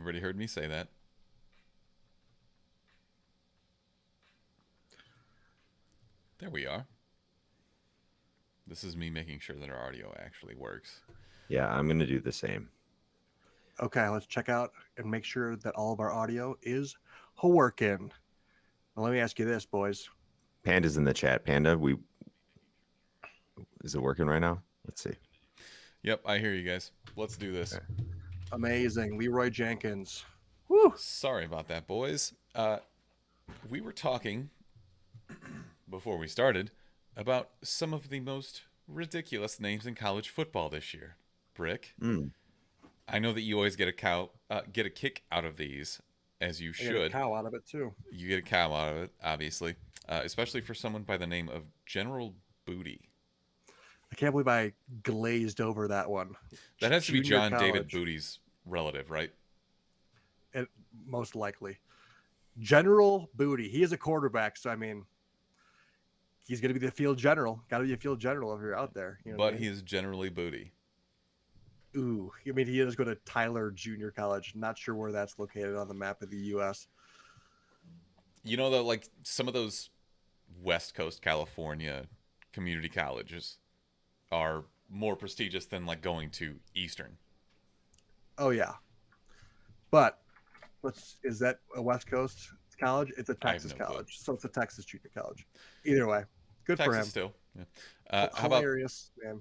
Everybody heard me say that. There we are. This is me making sure that our audio actually works. Yeah, I'm going to do the same. Okay, let's check out and make sure that all of our audio is working. Now, let me ask you this, boys. Panda's in the chat. Panda, is it working right now? Let's see. Yep, I hear you guys. Let's do this. Okay. Amazing. Leroy Jenkins. Woo! Sorry about that, boys. We were talking before we started about some of the most ridiculous names in college football this year. Brick, I know that you always get a kick out of these, as you should. I get a cow out of it too. You get a cow out of it, obviously, especially for someone by the name of General Booty. I can't believe I glazed over that one. That has to be Junior John college. David Booty's relative, right? It, most likely. General Booty. He is a quarterback, so I mean, he's going to be the field general. Got to be a field general if you're out there. You know But what I mean? he is generally booty. Ooh, I mean, he does go to Tyler Junior College. Not sure where that's located on the map of the U.S. You know, though, like some of those West Coast California community colleges are more prestigious than like going to Eastern. Oh yeah, but is that a West Coast college? It's a Texas no clue. college, so it's a Texas junior college. Either way, good Texas for him. still. Yeah. How about Hilarious, man.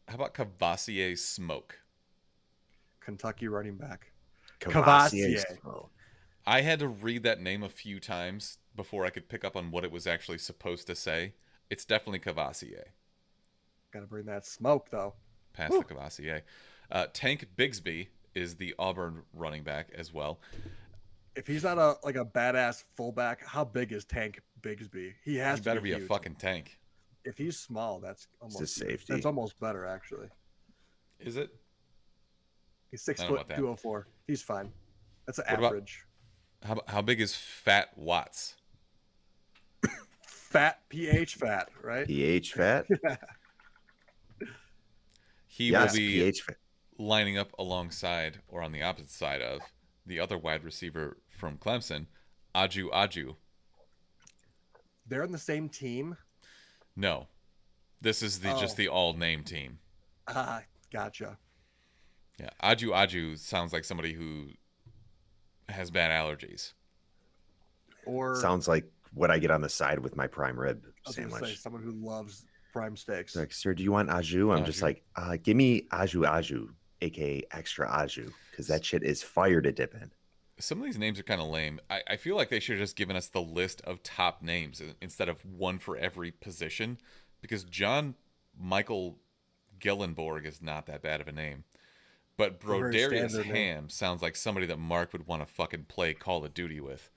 Cavassier Smoke? Kentucky running back. Cavassier. Cavassier. I had to read that name a few times before I could pick up on what it was actually supposed to say. It's definitely Cavassier. Got to bring that smoke though. Past the Cavassier. Tank Bigsby is the Auburn running back as well. If he's not a badass fullback, how big is Tank Bigsby? He has He to better be a huge. fucking tank. If he's small, that's almost a safety. That's almost better actually. Is it? He's 6 I don't know foot about that. 204. He's fine. That's an What about- average. How big is Fat Watts? Fat PH fat, right? PH fat? He Yes, will be PH fat. lining up alongside or on the opposite side of the other wide receiver from Clemson, Aju. They're on the same team. No, this is just the all-name team. Ah, gotcha. Yeah, Aju sounds like somebody who has bad allergies. Or Sounds like what I get on the side with my prime rib I was gonna say sandwich. someone who loves prime steaks. It's like, sir, do you want aju? I'm just Aju. like, give me aju, aka extra aju, because that shit is fire to dip in. Some of these names are kind of lame. I feel like they should have just given us the list of top names instead of one for every position, because John Michael Gellenborg is not that bad of a name. But a very Brodarius standard name. Ham sounds like somebody that Mark would want to fucking play Call of Duty with.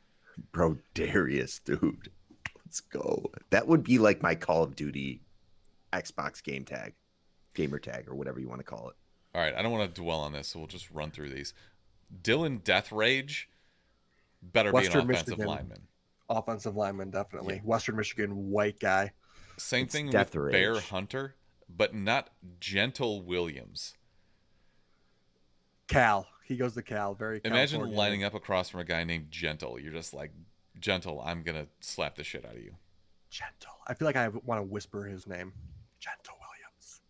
Bro, Darius, dude. Let's go. That would be like my Call of Duty Xbox gamer tag, or whatever you want to call it. All right, I don't want to dwell on this, so we'll just run through these. Dylan Death Rage better Western be an offensive Michigan. lineman. Offensive lineman, definitely. Yeah. Western Michigan white guy. Same It's thing Death with Bear Rage. Hunter, but not Gentle Williams. Cal. He goes to Cal. Very Imagine California. lining up across from a guy named Gentle. You're just like, Gentle, I'm going to slap the shit out of you. Gentle. I feel like I want to whisper his name. Gentle Williams.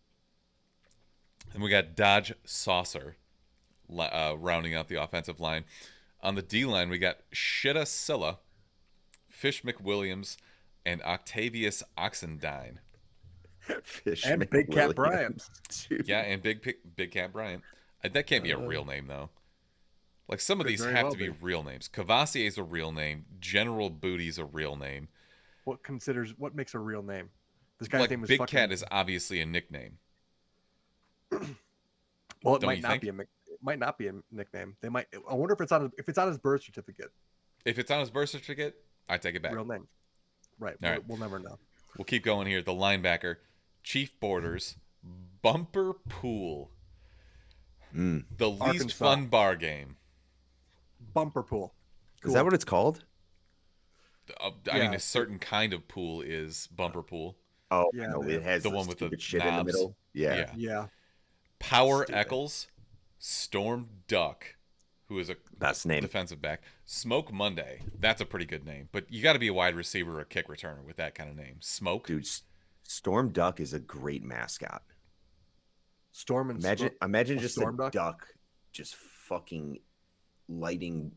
And we got Dodge Saucer rounding out the offensive line. On the D line, we got Shitta Silla, Fish McWilliams, and Octavius Oxendine. Fish And Big Cat McWilliams, Bryant. dude. Yeah, and Big Cat Bryant. That can't be a real name, though. Like, some of Could these very have well to be be. real names. Cavassier is a real name. General Booty's a real name. What makes a real name? This guy's Like, name is Big fucking, Cat is obviously a nickname. well, it don't might you not think? be it might not be a nickname. They might. I wonder if it's on his birth certificate. If it's on his birth certificate, I take it back. Real name. Right. All right. We'll never know. We'll keep going here. The linebacker, Chief Borders, Bumper Pool. Mm. The least Arkansas. fun bar game. Bumper pool. Is that what it's called? I mean, Yeah. a certain kind of pool is bumper pool. Oh, Yeah, no, man. it has The the one with the stupid shit in the knobs. middle. Yeah. Yeah. Power Stupid. Eccles, Storm Duck, who is a Best name. defensive back. Smoke Monday. That's a pretty good name. But you got to be a wide receiver or a kick returner with that kind of name. Smoke. Dude, Storm Duck is a great mascot. Storm and Imagine just Storm a duck just fucking lightning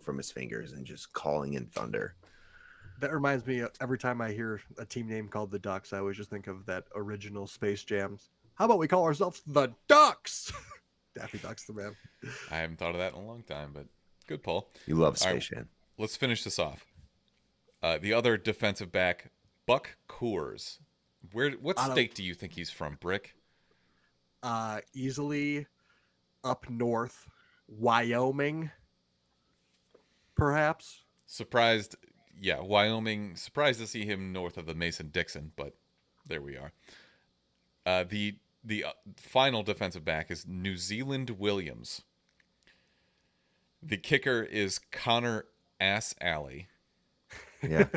from his fingers and just calling in thunder. That reminds me, every time I hear a team name called the Ducks, I always just think of that original Space Jams. How about we call ourselves the Ducks? Daffy Duck's the man. I haven't thought of that in a long time, but good pull. You love All Space right, Jam. let's finish this off. The other defensive back, Buck Coors. What state do you think he's from, Brick? Easily up north, Wyoming, perhaps. Surprised, yeah, Wyoming. Surprised to see him north of the Mason-Dixon, but there we are. The final defensive back is New Zealand Williams. The kicker is Connor Ass Alley. Yeah.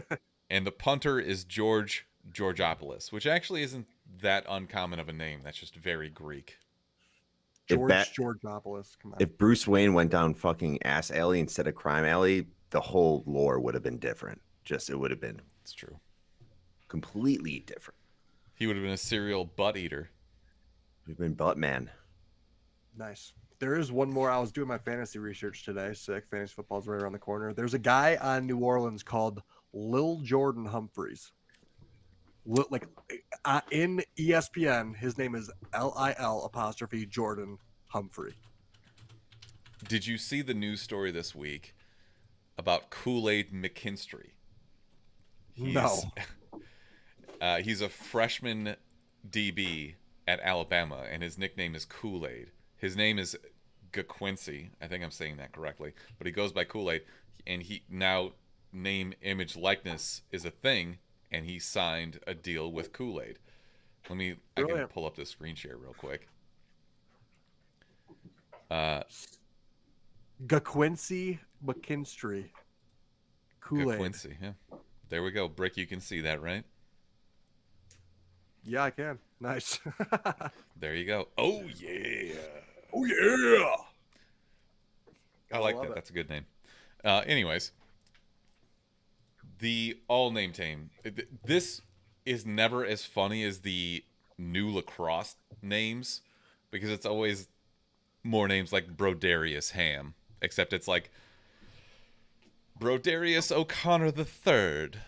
And the punter is Georgopoulos, which actually isn't that uncommon of a name. That's just very Greek. Georgopoulos. Come on. If Bruce Wayne went down fucking Ass Alley instead of Crime Alley, the whole lore would have been different. It would have been It's true. completely different. He would have been a serial butt eater. We've been Buttman. Nice. There is one more. I was doing my fantasy research today. Sick. Fantasy football's right around the corner. There's a guy on New Orleans called Lil Jordan Humphreys. In ESPN, his name is LIL Jordan Humphrey. Did you see the news story this week about Kool-Aid McKinstry? No. He's a freshman DB at Alabama, and his nickname is Kool-Aid. His name is Quincy. I think I'm saying that correctly, but he goes by Kool-Aid, and he now name, image, likeness is a thing, and he signed a deal with Kool-Aid. I can pull up the screen share real quick. Quincy McKinstry. Kool-Aid. Quincy, yeah. There we go. Brick, you can see that, right? Yeah, I can. Nice. There you go. Oh, yeah. Oh, yeah. I like that. That's a good name. Anyways, the all-name team. This is never as funny as the new lacrosse names because it's always more names like Brodarius Ham, except it's like Brodarius O'Connor III.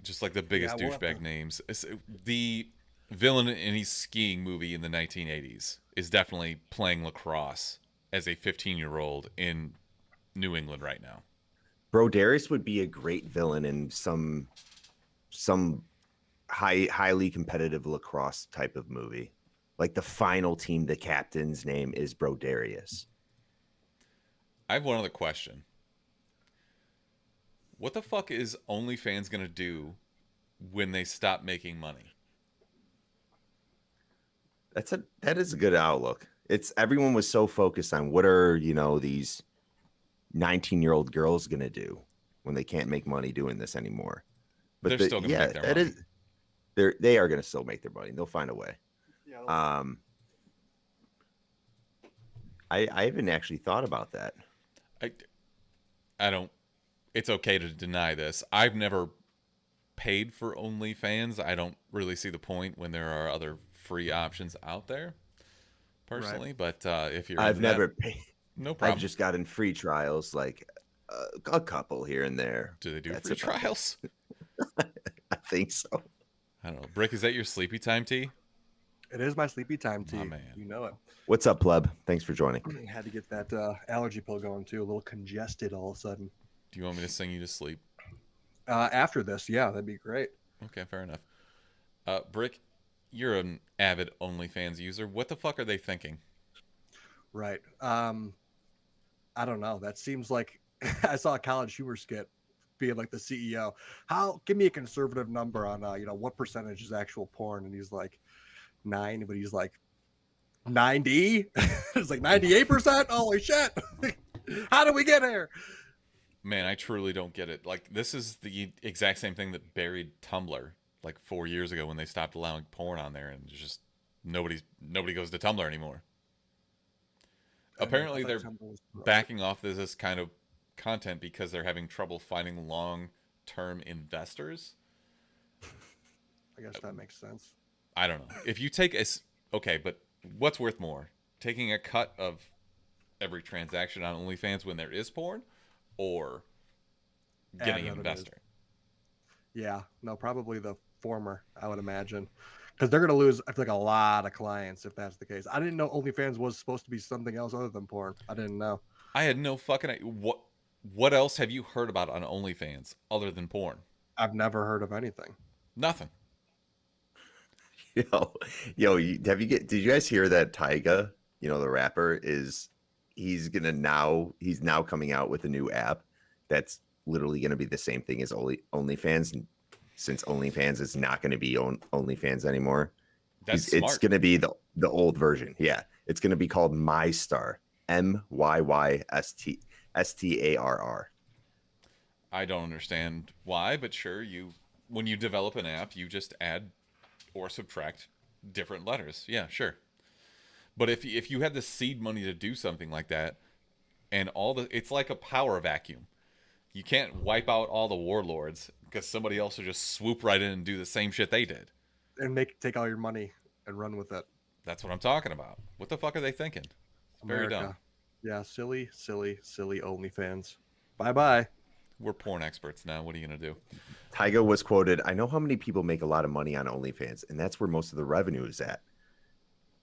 Just like the biggest douchebag names. The villain in any skiing movie in the 1980s is definitely playing lacrosse as a 15-year-old in New England right now. Brodarius would be a great villain in some highly competitive lacrosse type of movie. Like the final team, the captain's name is Brodarius. I have one other question. What the fuck is OnlyFans going to do when they stop making money? That is a good outlook. Everyone was so focused on what are, these 19-year-old girls going to do when they can't make money doing this anymore. But they're still going to make their money. They are going to still make their money. They'll find a way. Yeah, I haven't actually thought about that. I don't. It's okay to deny this. I've never paid for OnlyFans. I don't really see the point when there are other free options out there, personally. Right. But if you're, I've never paid. No problem. I've just gotten free trials, like a couple here and there. Do they do free trials? I think so. I don't know. Brick, is that your sleepy time tea? It is my sleepy time tea. My man. You know it. What's up, pleb? Thanks for joining. Had to get that allergy pill going too. A little congested all of a sudden. Do you want me to sing you to sleep? After this, yeah, that'd be great. Okay, fair enough. Brick, you're an avid OnlyFans user. What the fuck are they thinking? Right. I don't know. That seems like I saw a College Humor skit being like the CEO. Give me a conservative number on what percentage is actual porn, and he's like 9, but he's like 90. It's like 98%. Holy shit! How did we get here? Man, I truly don't get it. Like, this is the exact same thing that buried Tumblr like 4 years ago when they stopped allowing porn on there, and just nobody goes to Tumblr anymore. Apparently, I thought they're Temple was backing off this kind of content because they're having trouble finding long-term investors. I guess that makes sense. I don't know. If you take okay, but what's worth more? Taking a cut of every transaction on OnlyFans when there is porn, or getting an revenues. investor? Yeah, no, probably the former, I would imagine. Because they're going to lose, I feel like, a lot of clients if that's the case. I didn't know OnlyFans was supposed to be something else other than porn. I didn't know. I had no fucking what else have you heard about on OnlyFans other than porn? I've never heard of anything. Nothing. Did you guys hear that Tyga, the rapper, he's now coming out with a new app that's literally going to be the same thing as OnlyFans, since OnlyFans is not going to be OnlyFans anymor. That's smart. It's going to be the old version. Yeah, it's going to be called MyStar, MYYSTARR. I don't understand why, but sure, when you develop an app, you just add or subtract different letters. Yeah, sure. But if you had the seed money to do something like that, and it's like a power vacuum. You can't wipe out all the warlords because somebody else will just swoop right in and do the same shit they did. And take all your money and run with it. That's what I'm talking about. What the fuck are they thinking? It's very dumb. Yeah, silly OnlyFans. Bye-bye. We're porn experts now. What are you going to do? Tyga was quoted, "I know how many people make a lot of money on OnlyFans, and that's where most of the revenue is at.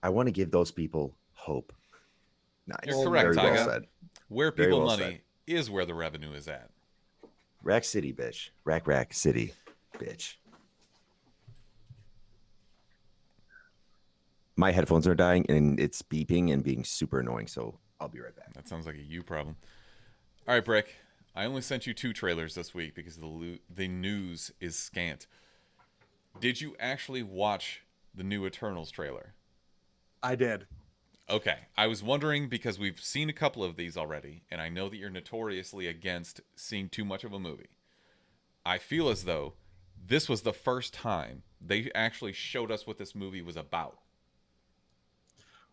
I want to give those people hope." Nice. You're correct, Very Tyga. well said. Where Very people well money is where the revenue is at. Rack City, bitch. Rack City, bitch. My headphones are dying, and it's beeping and being super annoying, so I'll be right back. That sounds like a you problem. All right, Brick. I only sent you 2 trailers this week because the news is scant. Did you actually watch the new Eternals trailer? I did. Okay. I was wondering because we've seen a couple of these already, and I know that you're notoriously against seeing too much of a movie. I feel as though this was the first time they actually showed us what this movie was about.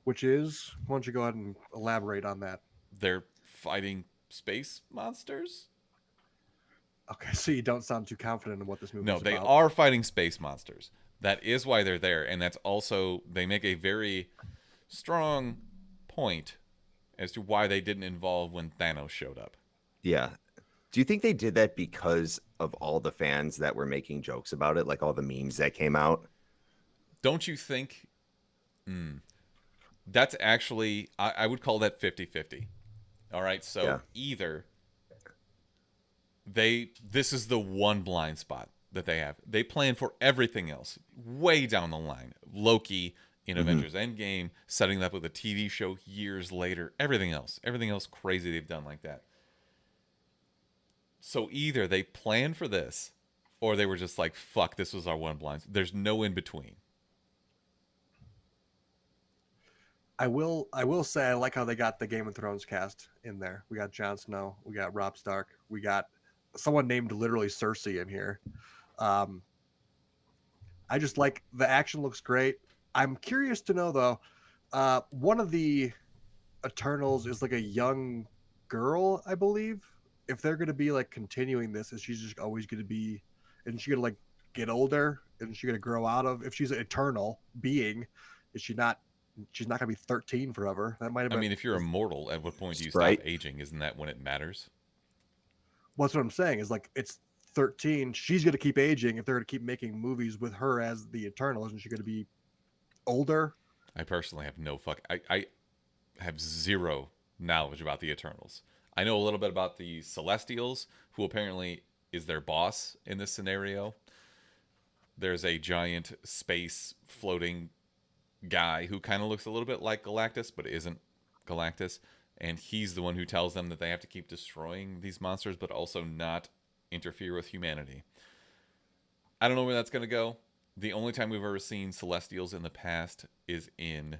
Which is, why don't you go ahead and elaborate on that? They're fighting space monsters? Okay, so you don't sound too confident in what this movie is No, about. they are fighting space monsters. That is why they're there, and that's also, they make a very strong point as to why they didn't involve when Thanos showed up. Yeah. Do you think they did that because of all the fans that were making jokes about it, like all the memes that came out? Don't you think? That's actually, I would call that 50-50. All right, so Yeah. either this is the one blind spot that they have. They plan for everything else way down the line. Loki in Avengers Endgame, setting up with a TV show years later, everything else crazy they've done like that. So either they planned for this, or they were just like, fuck, this was our one blind. There's no in between. I will say I like how they got the Game of Thrones cast in there. We got Jon Snow, we got Robb Stark, we got someone named literally Cersei in here. I just like the action looks great. I'm curious to know though, one of the Eternals is like a young girl, I believe. If they're gonna be like continuing this, is she's just always gonna be, isn't she gonna like get older? Isn't she gonna grow out of, if she's an eternal being, is she not? She's not gonna be 13 forever. That might have been. I mean, if you're immortal, at what point do you Sprite. stop aging? Isn't that when it matters? Well, that's what I'm saying. Is like it's 13. She's gonna keep aging if they're gonna keep making movies with her as the Eternal. Isn't she gonna be older? I personally have no fuck. I have zero knowledge about the Eternals. I know a little bit about the Celestials, who apparently is their boss in this scenario. There's a giant space floating guy who kind of looks a little bit like Galactus, but isn't Galactus. And he's the one who tells them that they have to keep destroying these monsters, but also not interfere with humanity. I don't know where that's going to go. The only time we've ever seen Celestials in the past is in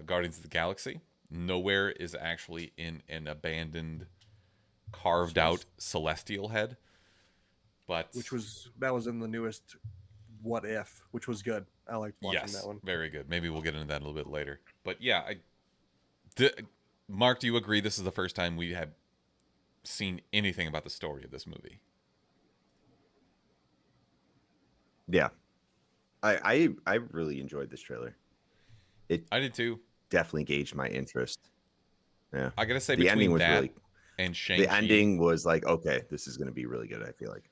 Guardians of the Galaxy. Nowhere is actually in an abandoned, carved out Celestial head. But that was in the newest What If, which was good. I liked watching that one. Very good. Maybe we'll get into that a little bit later. But yeah, Mark, do you agree this is the first time we have seen anything about the story of this movie? Yeah. I really enjoyed this trailer. I did too. Definitely gauged my interest. Yeah. I gotta say, The ending between was that really and Shang-Chi, the ending was like, okay, this is gonna be really good, I feel like.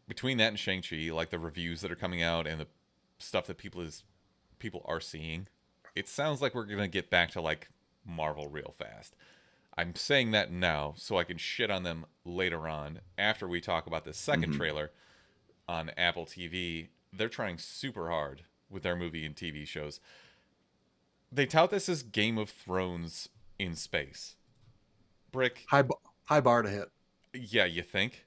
between that and Shang-Chi, like the reviews that are coming out and the stuff that people are seeing, it sounds like we're gonna get back to like Marvel real fast. I'm saying that now so I can shit on them later on after we talk about the second trailer on Apple TV. They're trying super hard with their movie and TV shows. They tout this as Game of Thrones in space. Brick, High bar to hit. yeah, you think?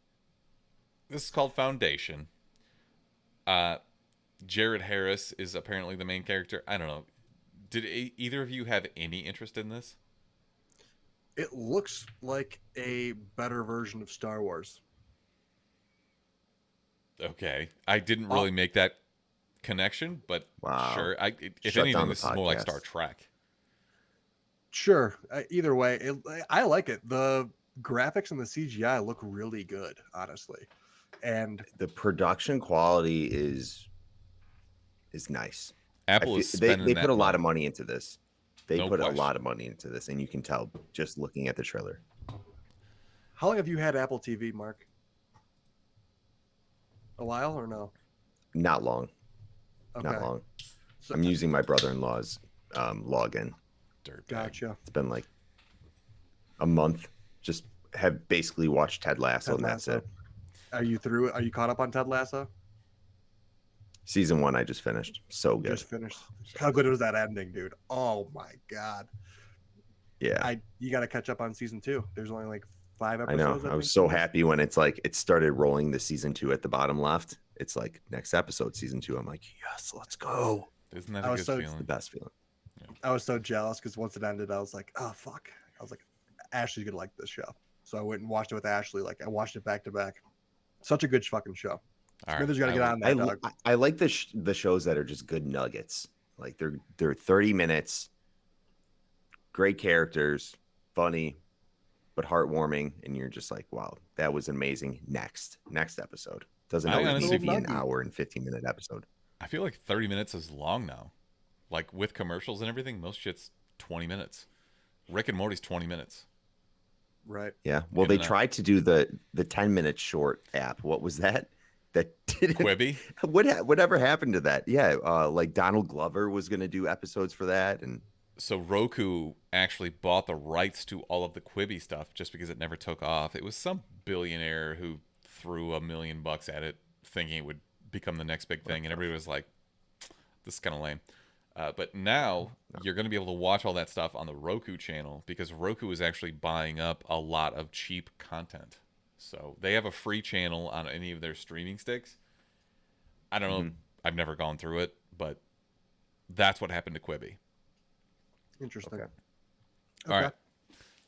This is called Foundation. Jared Harris is apparently the main character. I don't know. Did either of you have any interest in this? It looks like a better version of Star Wars. Okay. I didn't really make that connection, but Wow. sure. If Shut anything, down the this is more like podcast. Star Trek. Sure. Either way, I like it. The graphics and the CGI look really good, honestly. And The production quality is nice. Apple is spending they that put a lot of money. money into this. They No put question. a lot of money into this, and you can tell just looking at the trailer. how long have you had Apple TV, Mark? A while or no? Not long. Okay. Not long. So, I'm using my brother-in-law's login. Dirtbag. gotcha. It's been like a month. Just have basically watched Ted Lasso, Ted and that's Lasso. it. Are you through? Are you caught up on Ted Lasso? Season 1 I just finished. So good. Just finished. How good was that ending, dude? Oh my god. Yeah. You got to catch up on season 2. There's only like 5 I know. episodes. I was so happy when it's like it started rolling the season 2 at the bottom left. It's like next episode, season 2. I'm like, yes, let's go. Isn't that I a was good so- It's the feeling? best feeling. I was so jealous because once it ended, I was like, oh fuck. I was like, Ashley's gonna like this show. So I went and watched it with Ashley. Like I watched it back to back. Such a good fucking show. All Smithers got to I get will- on that, dog. I like the shows that are just good nuggets. Like they're 30 minutes, great characters, funny, but heartwarming, and you're just like, wow, that was amazing. Next episode. Doesn't I always need honestly to be an feel- hour and 15-minute episode. I feel like 30 minutes is long now. Like with commercials and everything, most shit's 20 minutes. Rick and Morty's 20 minutes. Right. Yeah. Well, they Given that. tried to do the 10-minute short app. What was that? That didn't. Quibi? Whatever happened to that? Yeah. Like Donald Glover was going to do episodes for that, and So Roku actually bought the rights to all of the Quibi stuff just because it never took off. It was some billionaire who threw $1 million at it thinking it would become the next big thing. And everybody was like, this is kind of lame. But now you're going to be able to watch all that stuff on the Roku channel because Roku is actually buying up a lot of cheap content. So they have a free channel on any of their streaming sticks. I don't know. I've never gone through it, but that's what happened to Quibi. Interesting. Okay. All right.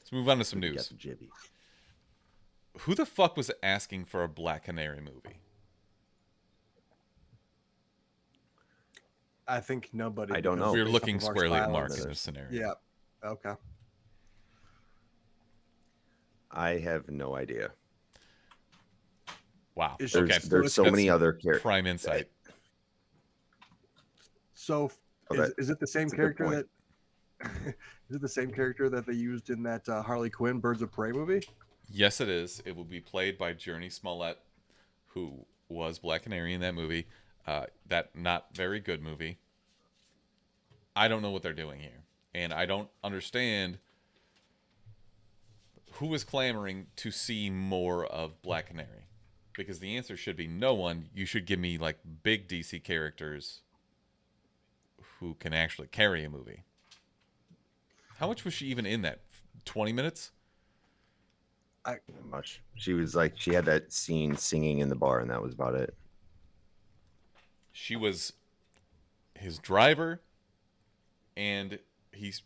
Let's move on to some Got news. the jibby. Who the fuck was asking for a Black Canary movie? I think nobody. I don't know. We're based looking off of our squarely at style Mark and- in this scenario. Yeah. Okay. I have no idea. Wow. Is- Okay. There's so many other characters. Prime insight. So Okay. is it the same That's a good character that? Is it the same character that they used in that Harley Quinn Birds of Prey movie? Yes, it is. It will be played by Journey Smollett, who was Black Canary in that movie. That not very good movie. I don't know what they're doing here. And I don't understand who is clamoring to see more of Black Canary. Because the answer should be no one. You should give me like big DC characters who can actually carry a movie. How much was she even in that? 20 minutes? Not much. She was like, she had that scene singing in the bar, and that was about it. She was his driver, and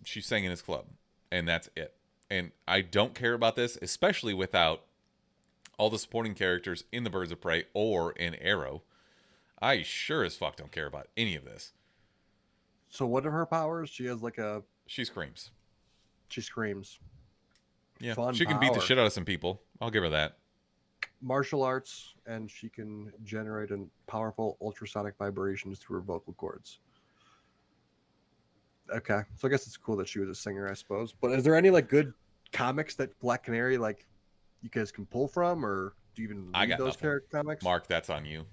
she sang in his club, and that's it. And I don't care about this, especially without all the supporting characters in the Birds of Prey or in Arrow. I sure as fuck don't care about any of this. So what are her powers? She has like a. She screams. She screams. Yeah, Fun she can beat the power. shit out of some people. I'll give her that. Martial arts, and she can generate powerful ultrasonic vibrations through her vocal cords. Okay, so I guess it's cool that she was a singer, I suppose. But is there any like good comics that Black Canary like you guys can pull from, or do you even I read got those nothing. character comics? Mark, that's on you.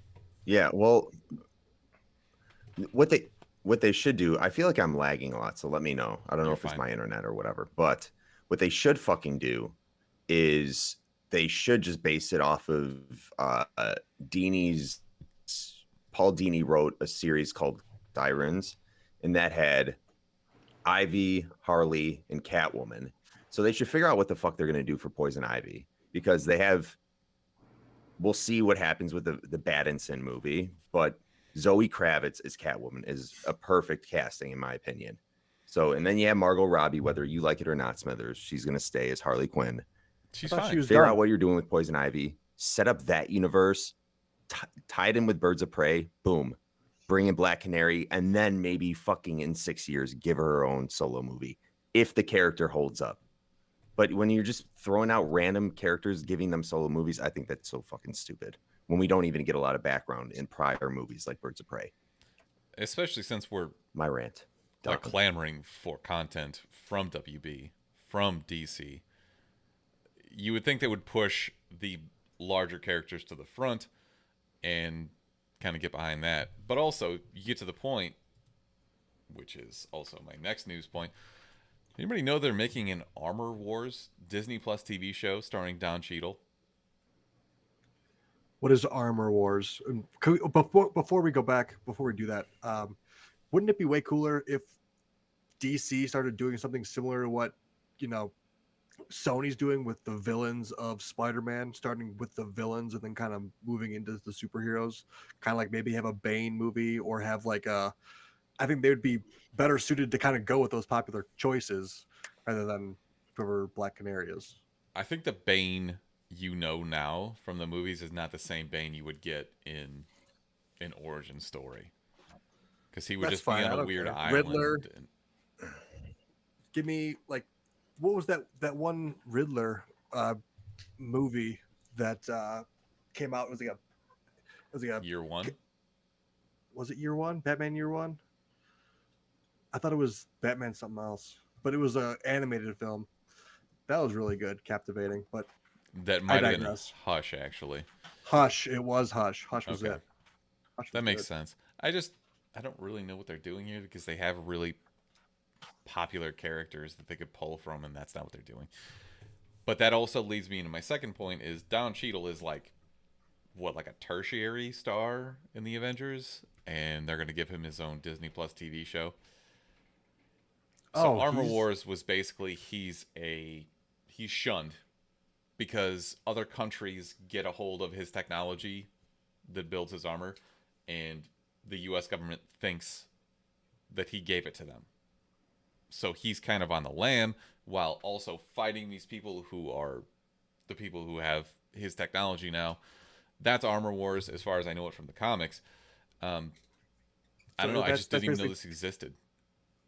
Yeah, well, what they should do, I feel like I'm lagging a lot, so let me know. I don't know You're if it's fine. my internet or whatever, but what they should fucking do is they should just base it off of Dini's. Paul Dini wrote a series called Sirens, and that had Ivy, Harley, and Catwoman. So they should figure out what the fuck they're gonna do for Poison Ivy, because they have. We'll see what happens with the Battinson movie, but Zoe Kravitz as Catwoman is a perfect casting in my opinion. So, and then you have Margot Robbie, whether you like it or not, Smithers, she's gonna stay as Harley Quinn. She's I thought fine. she was Figure done. out what you're doing with Poison Ivy, set up that universe, tie it in with Birds of Prey, boom, bring in Black Canary, and then maybe fucking in 6 years give her own solo movie if the character holds up. But when you're just throwing out random characters, giving them solo movies, I think that's so fucking stupid. When we don't even get a lot of background in prior movies like Birds of Prey. Especially since we're My rant. like clamoring for content from WB, from DC. You would think they would push the larger characters to the front and kind of get behind that. But also, you get to the point, which is also my next news point. Anybody know they're making an Armor Wars Disney Plus TV show starring Don Cheadle? What is Armor Wars? And before we go back, before we do that, wouldn't it be way cooler if DC started doing something similar to what Sony's doing with the villains of Spider-Man, starting with the villains and then kind of moving into the superheroes? Kind of like maybe have a Bane movie, or have like I think they would be better suited to kind of go with those popular choices rather than whoever Black Canary is. I think the Bane you know now from the movies is not the same Bane you would get in an origin story, because he would That's just fine, be I on a don't weird care. island. Riddler. Give me like, what was that one Riddler movie that came out? It was like a Year One. Was it Year One? Batman Year One? I thought it was Batman something else, but it was a animated film. That was really good, captivating. But That might have been digress. Hush, actually. Hush, it was Hush. Hush was Okay. it. Hush was That makes good. sense. I don't really know what they're doing here, because they have really popular characters that they could pull from, and that's not what they're doing. But that also leads me into my second point: is Don Cheadle is like a tertiary star in the Avengers, and they're going to give him his own Disney Plus TV show. So Armor Wars was basically he's shunned because other countries get a hold of his technology that builds his armor, and the US government thinks that he gave it to them. So he's kind of on the lam while also fighting these people who are the people who have his technology now. That's Armor Wars as far as I know it from the comics. I don't know. I just didn't even know this existed.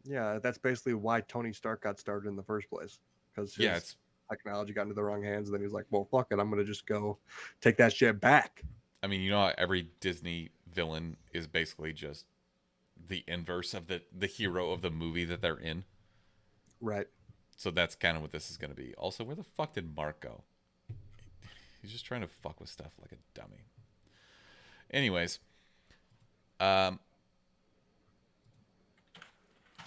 Yeah, that's basically why Tony Stark got started in the first place, because his technology got into the wrong hands, and then he's like, well, fuck it, I'm going to just go take that shit back. I mean, you know how every Disney villain is basically just the inverse of the hero of the movie that they're in? Right. So that's kind of what this is going to be. Also, where the fuck did Mark go? He's just trying to fuck with stuff like a dummy. Anyways,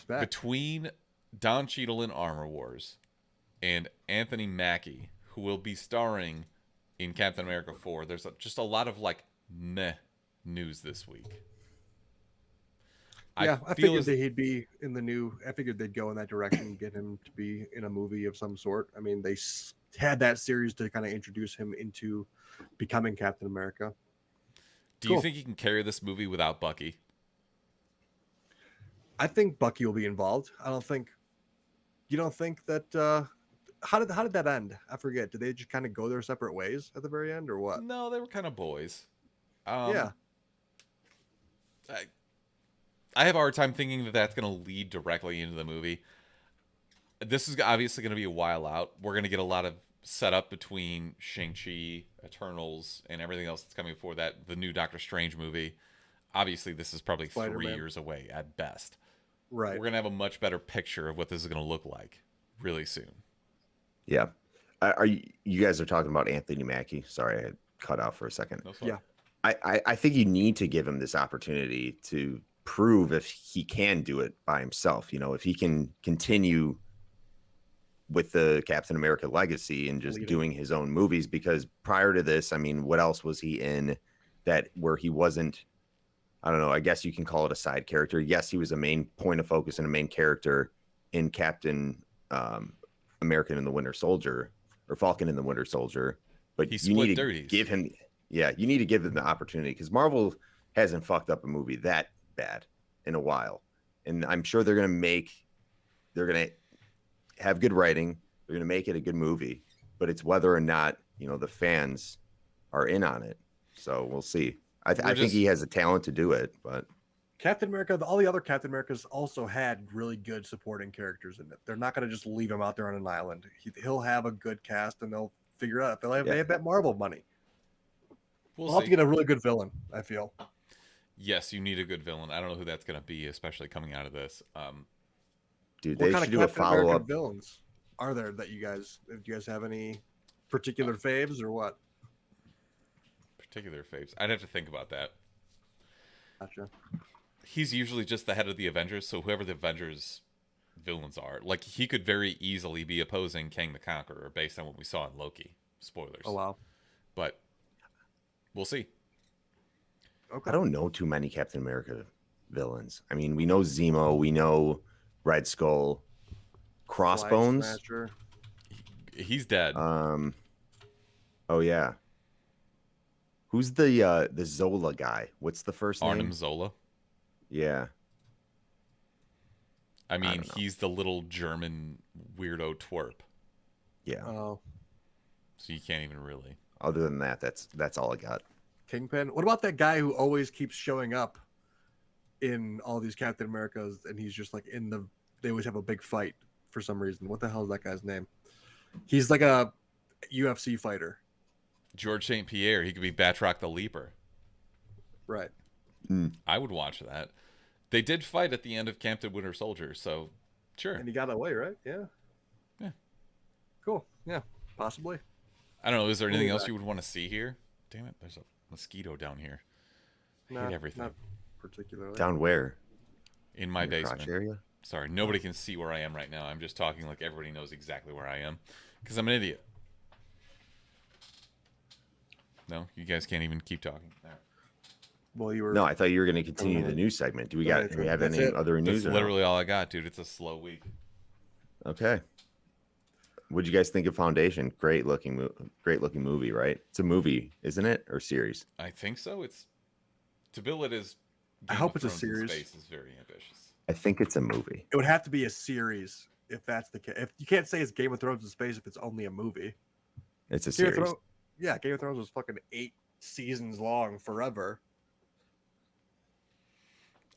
between Don Cheadle in Armor Wars and Anthony Mackie, who will be starring in Captain America 4, there's just a lot of like meh news this week. Yeah, I figured that he'd be in the new. I figured they'd go in that direction, get him to be in a movie of some sort. I mean, they had that series to kind of introduce him into becoming Captain America. Do you think he can carry this movie without Bucky? I think Bucky will be involved. I don't think. You don't think that? How did that end? I forget. Did they just kind of go their separate ways at the very end, or what? No, they were kind of boys. Yeah. I have a hard time thinking that that's going to lead directly into the movie. this is obviously going to be a while out. We're going to get a lot of setup between Shang-Chi, Eternals, and everything else that's coming before that. The new Doctor Strange movie. Obviously, this is probably 3 Spider-Man. years away at best. Right. We're going to have a much better picture of what this is going to look like really soon. Yeah. Are you guys are talking about Anthony Mackie? Sorry, I had cut out for a second. No sweat. Yeah. I think you need to give him this opportunity to prove if he can do it by himself. You know, if he can continue with the Captain America legacy and just doing his own movies, because prior to this, I mean, what else was he in that where he wasn't, I don't know, I guess you can call it a side character. Yes, he was a main point of focus and a main character in Captain American and the Winter Soldier, or Falcon and the Winter Soldier, but He you need split to dirties. give him, you need to give him the opportunity, because Marvel hasn't fucked up a movie that bad in a while. And I'm sure they're going to have good writing. They're going to make it a good movie, but it's whether or not, you know, the fans are in on it. So we'll see. I think he has the talent to do it, but Captain America, all the other Captain Americas also had really good supporting characters in it. They're not going to just leave him out there on an island. He'll have a good cast, and they'll figure it out. They have that Marvel money. We'll have to get a really good villain, I feel. Yes, you need a good villain. I don't know who that's going to be, especially coming out of this. Dude, What they kind should of do a Captain American follow-up. villains are there that do you guys have any particular faves or what? Particular faves. I'd have to think about that. Gotcha. He's usually just the head of the Avengers, so whoever the Avengers villains are, like he could very easily be opposing Kang the Conqueror based on what we saw in Loki. Spoilers. Oh wow. But we'll see. Okay. I don't know too many Captain America villains. I mean, we know Zemo, we know Red Skull, Crossbones. Flag Smasher. He's dead. Oh yeah. Who's the Zola guy? What's the first Arnim name? Zola. Yeah. I mean, don't know. he's the little German weirdo twerp. Yeah. Oh, So you can't even really. Other than that, that's all I got. Kingpin. What about that guy who always keeps showing up in all these Captain Americas, and he's just like they always have a big fight for some reason. What the hell is that guy's name? He's like a UFC fighter. George St. Pierre, he could be Batroc the Leaper. Right. I would watch that. They did fight at the end of Captain Winter Soldier, so sure. And he got away, right? Yeah. Yeah. Cool. Yeah. Possibly. I don't know. Is there anything else back. you would want to see here? Damn it, there's a mosquito down here. I hate everything. Not particularly. Down where? In my Your crotch basement. area? Sorry, nobody can see where I am right now. I'm just talking like everybody knows exactly where I am. Because I'm an idiot. No, you guys can't even keep talking. There. Well, you were. No, I thought you were going to continue the news segment. Do we have That's any it. other news? That's or no? literally all I got, dude. It's a slow week. Okay. What'd you guys think of Foundation? Great looking movie, right? It's a movie, isn't it, or series? I think so. It's to bill it as. I Game hope of it's a Thrones in series. Space is very ambitious. I think it's a movie. It would have to be a series if that's the case. If you can't say it's Game of Thrones in space if it's only a movie. It's a Game of series. Thrones, yeah, Game of Thrones was fucking 8 seasons long forever.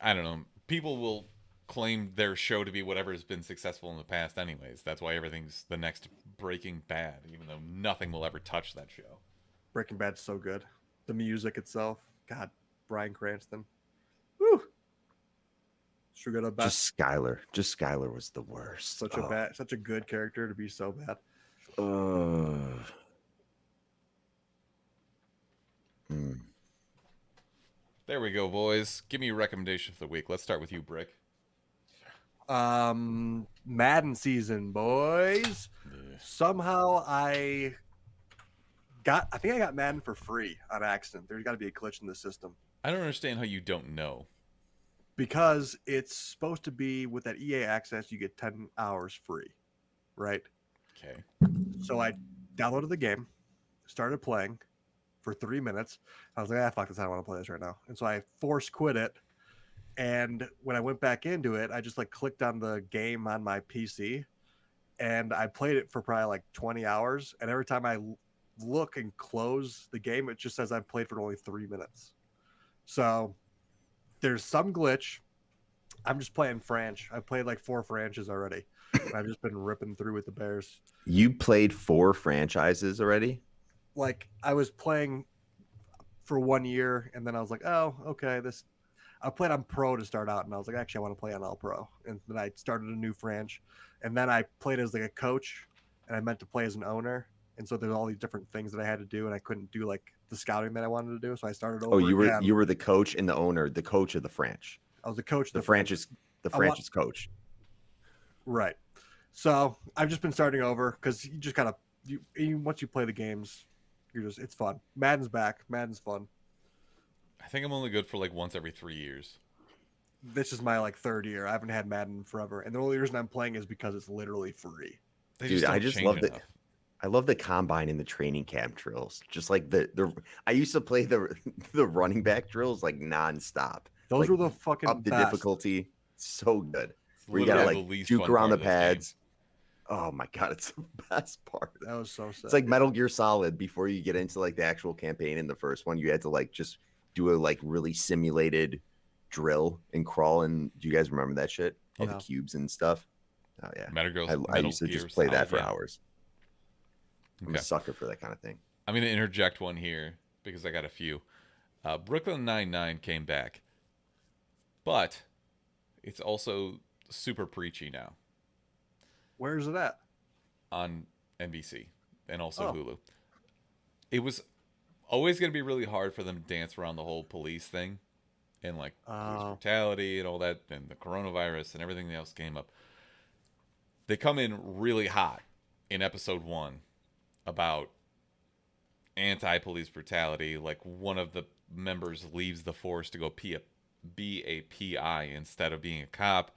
I don't know. People will claim their show to be whatever has been successful in the past anyways. That's why everything's the next Breaking Bad, even though nothing will ever touch that show. Breaking Bad's so good. The music itself, God, Bryan Cranston. Woo! Sugar the best. Just Skylar was the worst. Such a good character to be so bad. There we go, boys. Give me your recommendation for the week. Let's start with you, Brick. Madden season, boys. Somehow I think I got Madden for free on accident. There's got to be a glitch in the system. I don't understand how you don't know. Because it's supposed to be with that EA access, you get 10 hours free, right? Okay. So I downloaded the game, started playing for 3 minutes. I was like, fuck this, I don't want to play this right now. And so I force quit it. And when I went back into it, I just like clicked on the game on my PC and I played it for probably like 20 hours. And every time I look and close the game, it just says I've played for only 3 minutes. So there's some glitch. I'm just playing Franch. I played like 4 Franches already. And I've just been ripping through with the Bears. You played 4 franchises already? Like I was playing for 1 year, and then I was like, oh, okay, this. I played on Pro to start out, and I was like, actually, I want to play on All Pro. And then I started a new franchise, and then I played as like a coach, and I meant to play as an owner. And so there's all these different things that I had to do, and I couldn't do like the scouting that I wanted to do. So I started over. Oh, you were again. you were the coach and the owner, the coach of the franchise. I was the coach. Of The the franchise, the franchise coach. Right. So I've just been starting over because you just kind of once you play the games, it's fun. Madden's back. Madden's fun. I think I'm only good for like once every 3 years. This is my like 3rd year. I haven't had Madden forever, and the only reason I'm playing is because it's literally free. Dude, I just love it. I love the combine and the training camp drills. Just like the I used to play the running back drills like nonstop. Those like, were the fucking up the best. difficulty. So good. It's Where you gotta literally like the least juke fun around the part of this pads. Oh my god, it's the best part. That was so sad. It's like Metal Gear Solid. Before you get into like the actual campaign in the first one, you had to like just do a like really simulated drill and crawl. And do you guys remember that shit? All the cubes and stuff. Oh yeah, I used to just play that for hours. I'm a sucker for that kind of thing. I'm going to interject one here because I got a few. Brooklyn Nine-Nine came back, but it's also super preachy now. Where is it at? On NBC and also Hulu. It was always going to be really hard for them to dance around the whole police thing and like police brutality and all that and the coronavirus and everything else came up. They come in really hot in episode 1 about anti-police brutality. Like one of the members leaves the force to go be a PI instead of being a cop.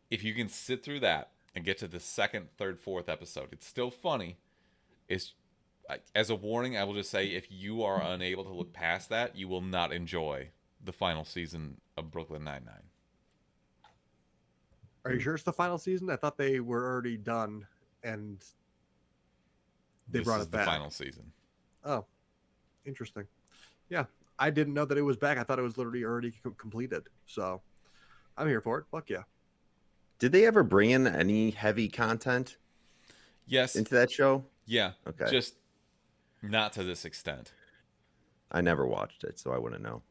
If you can sit through that and get to the 2nd, 3rd, 4th episode, it's still funny. It's as a warning, I will just say if you are unable to look past that, you will not enjoy the final season of Brooklyn Nine-Nine. Are you sure it's the final season? I thought they were already done and they brought it back. The final season. Oh, interesting. Yeah, I didn't know that it was back. I thought it was literally already completed. So I'm here for it. Fuck yeah. Did they ever bring in any heavy content? Yes. Into that show? Yeah. Okay. Just not to this extent. I never watched it, so I wouldn't know.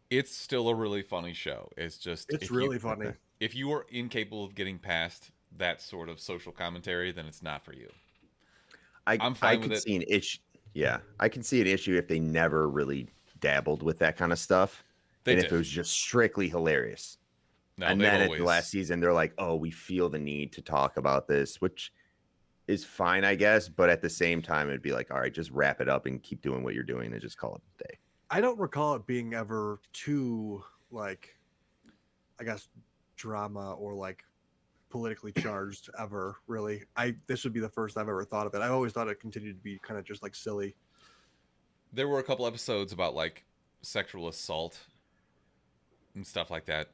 It's still a really funny show. It's really funny. If you are incapable of getting past that sort of social commentary, then it's not for you. I'm fine with it. See an issue. Yeah, I can see an issue if they never really dabbled with that kind of stuff, if it was just strictly hilarious. No, and then at the last season, they're like, "Oh, we feel the need to talk about this," which is fine, I guess. But at the same time, it'd be like, "All right, just wrap it up and keep doing what you're doing, and just call it a day." I don't recall it being ever too like, I guess, drama or like politically charged ever. Really, this would be the first I've ever thought of it. I always thought it continued to be kind of just like silly. There were a couple episodes about like sexual assault and stuff like that.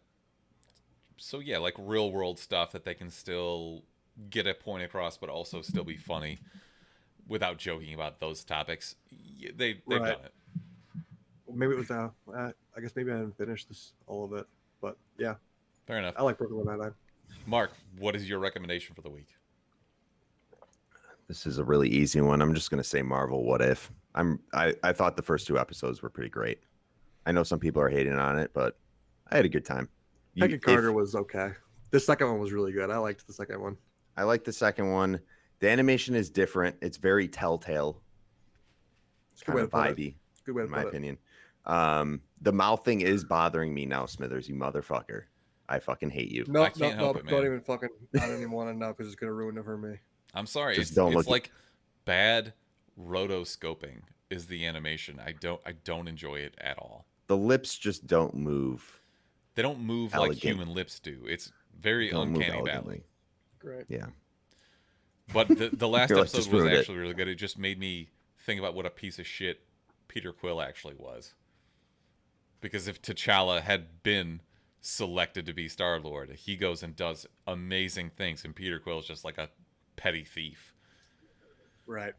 So yeah, like real world stuff that they can still get a point across, but also still be funny without joking about those topics. They've done it. Maybe it was I guess maybe I didn't finish all of it, but yeah. Fair enough. I like Brooklyn Nine-Nine. Mark, what is your recommendation for the week? This is a really easy one. I'm just gonna say Marvel What If. I thought the first 2 episodes were pretty great. I know some people are hating on it, but I had a good time. Peggy Carter was okay. The second one was really good. I liked the second one. I liked the second one. The animation is different. It's very telltale. It's kind of vibey. Good way to put it. In my opinion. The mouth thing is bothering me now, Smithers, you motherfucker. I fucking hate you. No, don't even fucking. I don't even want to know because it's gonna ruin it for me. I'm sorry. It's like bad rotoscoping is the animation. I don't enjoy it at all. The lips just don't move. They don't move like human lips do. It's very uncanny valley. Great. Yeah. But the last episode was actually really good. It just made me think about what a piece of shit Peter Quill actually was. Because if T'Challa had been selected to be Star-Lord, he goes and does amazing things, and Peter Quill is just like a petty thief. Right.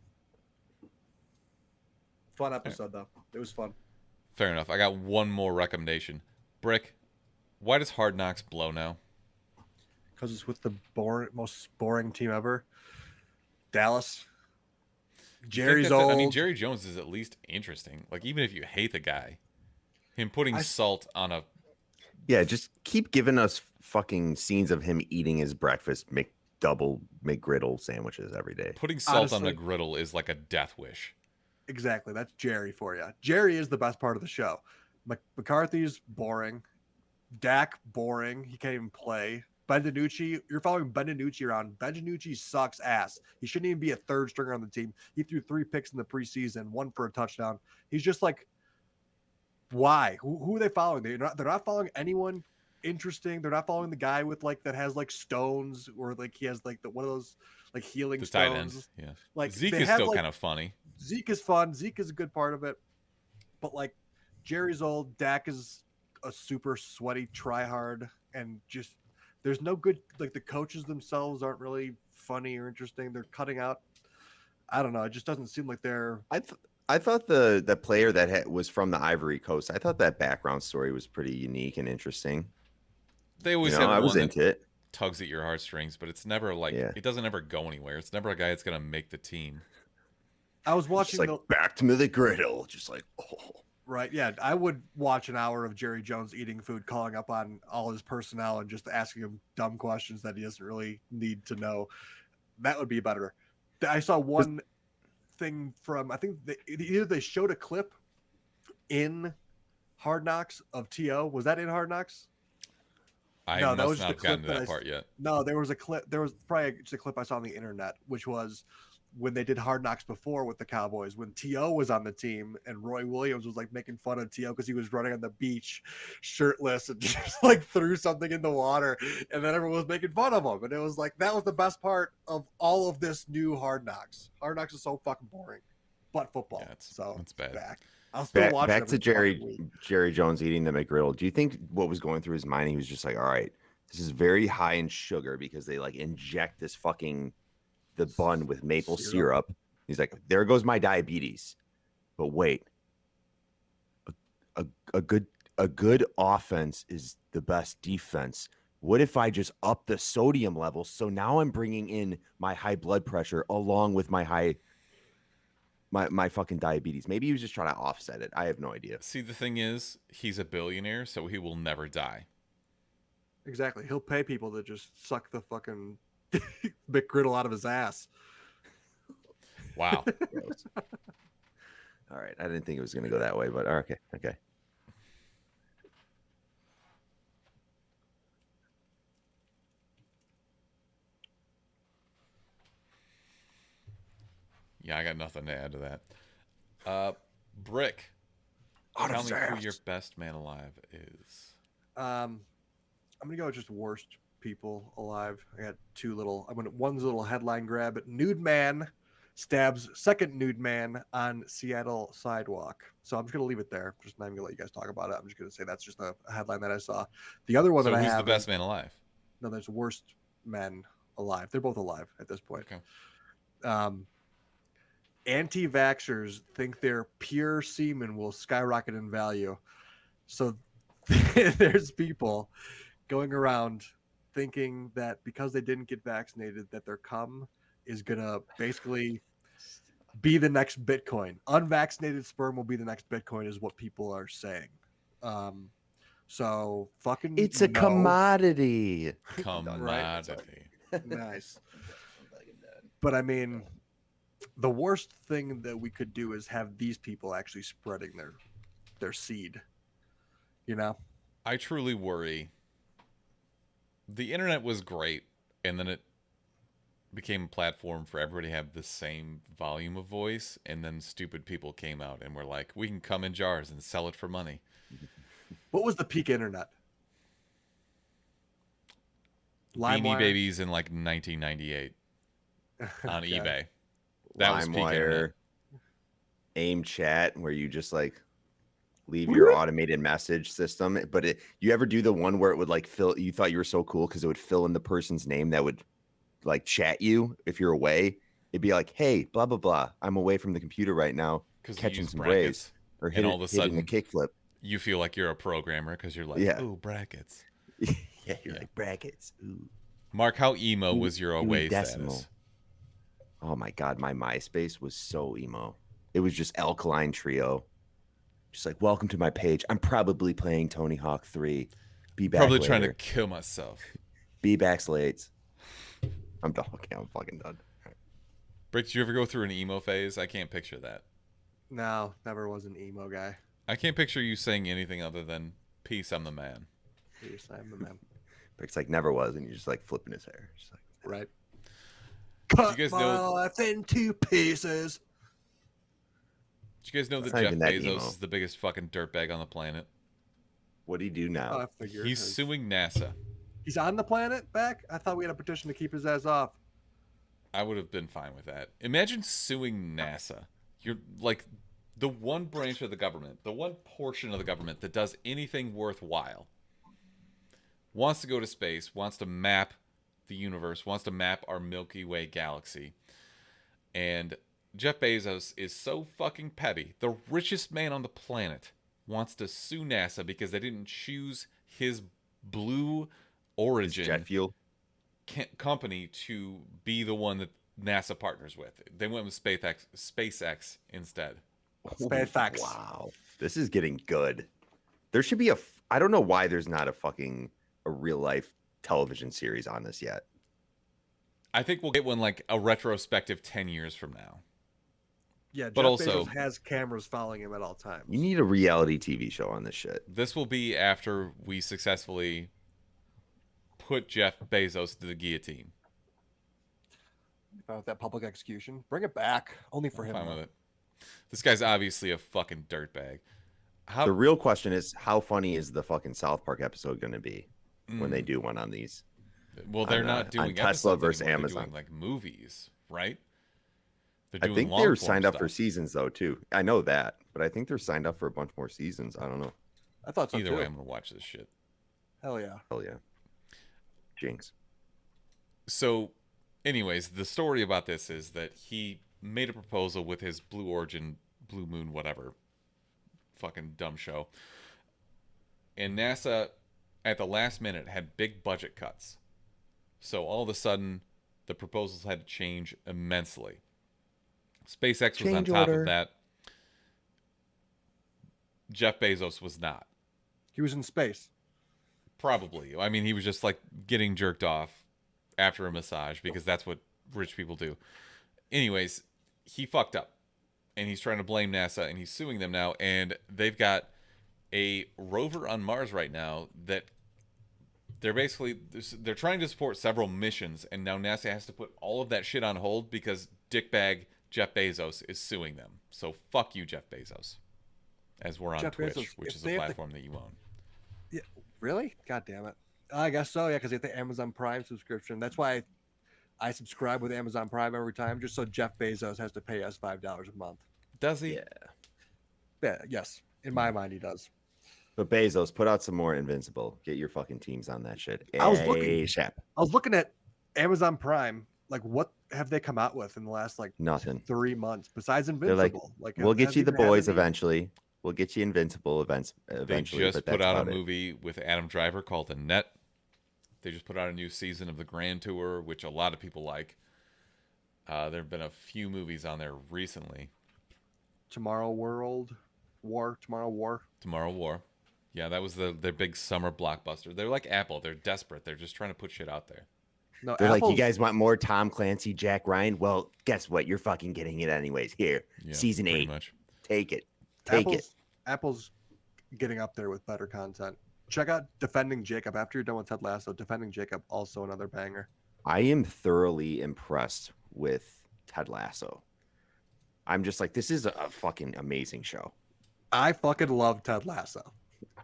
Fun episode, though. It was fun. Fair enough. I got one more recommendation. Brick, why does Hard Knocks blow now? because it's with the most boring team ever. Dallas. Jerry's old. I mean, Jerry Jones is at least interesting. Like, even if you hate the guy, him putting salt on a... Yeah, just keep giving us fucking scenes of him eating his breakfast McGriddle sandwiches every day. Putting salt on a griddle is like a death wish. Exactly. That's Jerry for you. Jerry is the best part of the show. McCarthy's boring. Dak, boring. He can't even play. Ben DiNucci, you're following Ben DiNucci around. Ben DiNucci sucks ass. He shouldn't even be a third stringer on the team. He threw 3 picks in the preseason, 1 for a touchdown. He's just like, why? Who are they following? They're not following anyone interesting. They're not following the guy with like that has like stones, or like he has like one of those like healing stones. Tight ends. Yeah. Like Zeke is still kind of funny. Zeke is fun. Zeke is a good part of it. But like Jerry's old. Dak is a super sweaty tryhard, and just there's no good, like the coaches themselves aren't really funny or interesting. They're cutting out. I don't know. It just doesn't seem like they're. I thought the player that was from the Ivory Coast, I thought that background story was pretty unique and interesting. They always have I was one into it. Tugs at your heartstrings, but it's never like it doesn't ever go anywhere. It's never a guy that's gonna make the team. I was watching back to the griddle, just like Right, yeah. I would watch an hour of Jerry Jones eating food, calling up on all his personnel and just asking him dumb questions that he doesn't really need to know. That would be better. I saw one thing from, I think either they showed a clip in Hard Knocks of T.O. Was that in Hard Knocks? I must not have gotten to that part yet. No, there was a clip. There was probably just a clip I saw on the internet, which was when they did Hard Knocks before with the Cowboys, when T.O. was on the team and Roy Williams was like making fun of T.O. because he was running on the beach shirtless and just like threw something in the water, and then everyone was making fun of him. And it was like, that was the best part of all of this new Hard Knocks. Hard Knocks is so fucking boring, but football. Yeah, it's bad. I'll still watch back to Jerry Jones eating the McGriddle. Do you think what was going through his mind? He was just like, all right, this is very high in sugar because they like inject this fucking the bun with maple syrup. He's like, there goes my diabetes. But wait, a good offense is the best defense. What if I just up the sodium level? So now I'm bringing in my high blood pressure along with my my fucking diabetes. Maybe he was just trying to offset it. I have no idea. See, the thing is, he's a billionaire, so he will never die. Exactly. He'll pay people to just suck the fucking McGriddle out of his ass. Wow. All right. I didn't think it was going to go that way, but okay. Yeah, I got nothing to add to that. Brick, tell me who your best man alive is. I'm gonna go with just worst people alive. I got one's a little headline grab. Nude man stabs second nude man on Seattle sidewalk. So I'm just gonna leave it there. Just not even gonna let you guys talk about it. I'm just gonna say that's just a headline that I saw. The other one that I have. So who's the best man alive? No, there's worst men alive. They're both alive at this point. Okay. Anti-vaxxers think their pure semen will skyrocket in value. So there's people going around thinking that because they didn't get vaccinated, that their cum is gonna basically be the next Bitcoin. Unvaccinated sperm will be the next Bitcoin, is what people are saying. So fucking, it's a commodity. Commodity. Nice. But I mean, the worst thing that we could do is have these people actually spreading their seed. You know, I truly worry. The internet was great, and then it became a platform for everybody to have the same volume of voice, and then stupid people came out and were like, we can come in jars and sell it for money. What was the peak internet? Beanie Babies in like 1998 on eBay. That was peak internet. AIM chat, where you just like leave your automated message system. But you ever do the one where it would like fill? You thought you were so cool because it would fill in the person's name that would like chat you if you're away. It'd be like, hey, blah blah blah. I'm away from the computer right now, catching some brays, or hitting a kickflip. You feel like you're a programmer because you're like, ooh, brackets. Yeah, you're like brackets. Ooh. Mark, how emo was your Dewey away Decimal. status? Oh my god, my MySpace was so emo. It was just Alkaline Trio. Just like, welcome to my page. I'm probably playing Tony Hawk 3. Be back Probably later. trying to kill myself. Be back slates. I'm done. Okay, I'm fucking done. Brick, did you ever go through an emo phase? I can't picture that. No, never was an emo guy. I can't picture you saying anything other than "Peace, I'm the man." Yes, I'm the man. It's like never was, and you're just like flipping his hair. Just like, Right. Cut you guys my know- life into pieces. Did you guys know that It's not Jeff even that Bezos emo. is the biggest fucking dirtbag on the planet? what do you do Oh, now? I figured. He's suing NASA. He's on the planet back? I thought we had a petition to keep his ass off. I would have been fine with that. Imagine suing NASA. You're like the one branch of the government, the one portion of the government that does anything worthwhile. Wants to go to space, wants to map the universe, wants to map our Milky Way galaxy. And Jeff Bezos is so fucking petty. The richest man on the planet wants to sue NASA because they didn't choose his Blue Origin Jet fuel. company to be the one that NASA partners with. They went with SpaceX instead. SpaceX. Wow, this is getting good. There should be a. I don't know why there's not a real life television series on this yet. I think we'll get one like a retrospective 10 years from now. Yeah, But Jeff also- Bezos has cameras following him at all times. You need a reality TV show on this shit. This will be after we successfully put Jeff Bezos to the guillotine. About that public execution. Bring it back. Only for him. Fine though. with it. This guy's obviously a fucking dirtbag. How The real question is, how funny is the fucking South Park episode going to be when they do one on these? Well, they're on, not on doing Tesla episodes versus anymore. They're Amazon. doing like movies, right? They're I doing think they're long-form signed up for stuff. seasons though too. I know that, but I think they're signed up for a bunch more seasons. I don't know. I thought so Either too. way, I'm gonna watch this shit. Hell yeah. Hell yeah, Jinx. So, anyways, the story about this is that he made a proposal with his Blue Origin, Blue Moon, whatever, fucking dumb show. And NASA, at the last minute, had big budget cuts. So all of a sudden, the proposals had to change immensely. SpaceX was on Change top order. of that. Jeff Bezos was not. He was in space. Probably. I mean, he was just like getting jerked off after a massage because that's what rich people do. Anyways, he fucked up and he's trying to blame NASA and he's suing them now. And they've got a rover on Mars right now that they're trying to support several missions. And now NASA has to put all of that shit on hold because dickbag Jeff Bezos is suing them. So fuck you, Jeff Bezos. As we're on Jeff Twitch, Bezos, which if is they a have to- platform that you own. Yeah. Really? God damn it. I guess so. Yeah, because they have the Amazon Prime subscription. That's why I subscribe with Amazon Prime every time, just so Jeff Bezos has to pay us $5 a month. Does he? Yeah, Yeah. Yes. In my mind, he does. but Bezos, put out some more Invincible. Get your fucking teams on that shit. I was looking- ASAP. I was looking at Amazon Prime. Like, what have they come out with in the last like Nothing. 3 months besides They're Invincible? like, Like, we'll get have you the even had boys any- eventually. We'll get you Invincible events They eventually. just but put that's out a about it. movie with Adam Driver called The Net. They just put out a new season of the Grand Tour, which a lot of people like. There have been a few movies on there recently. Tomorrow War. Tomorrow War. Yeah, that was their big summer blockbuster. They're like Apple. They're desperate. They're just trying to put shit out there. No, They're like, you Apple's- guys want more Tom Clancy, Jack Ryan? Well, guess what? You're fucking getting it anyways. Here, Yeah, season pretty 8. much. Take it. Take it. Apple's getting up there with better content. Check out Defending Jacob after you're done with Ted Lasso. Defending Jacob, also another banger. I am thoroughly impressed with Ted Lasso. I'm just like, this is a fucking amazing show. I fucking love Ted Lasso.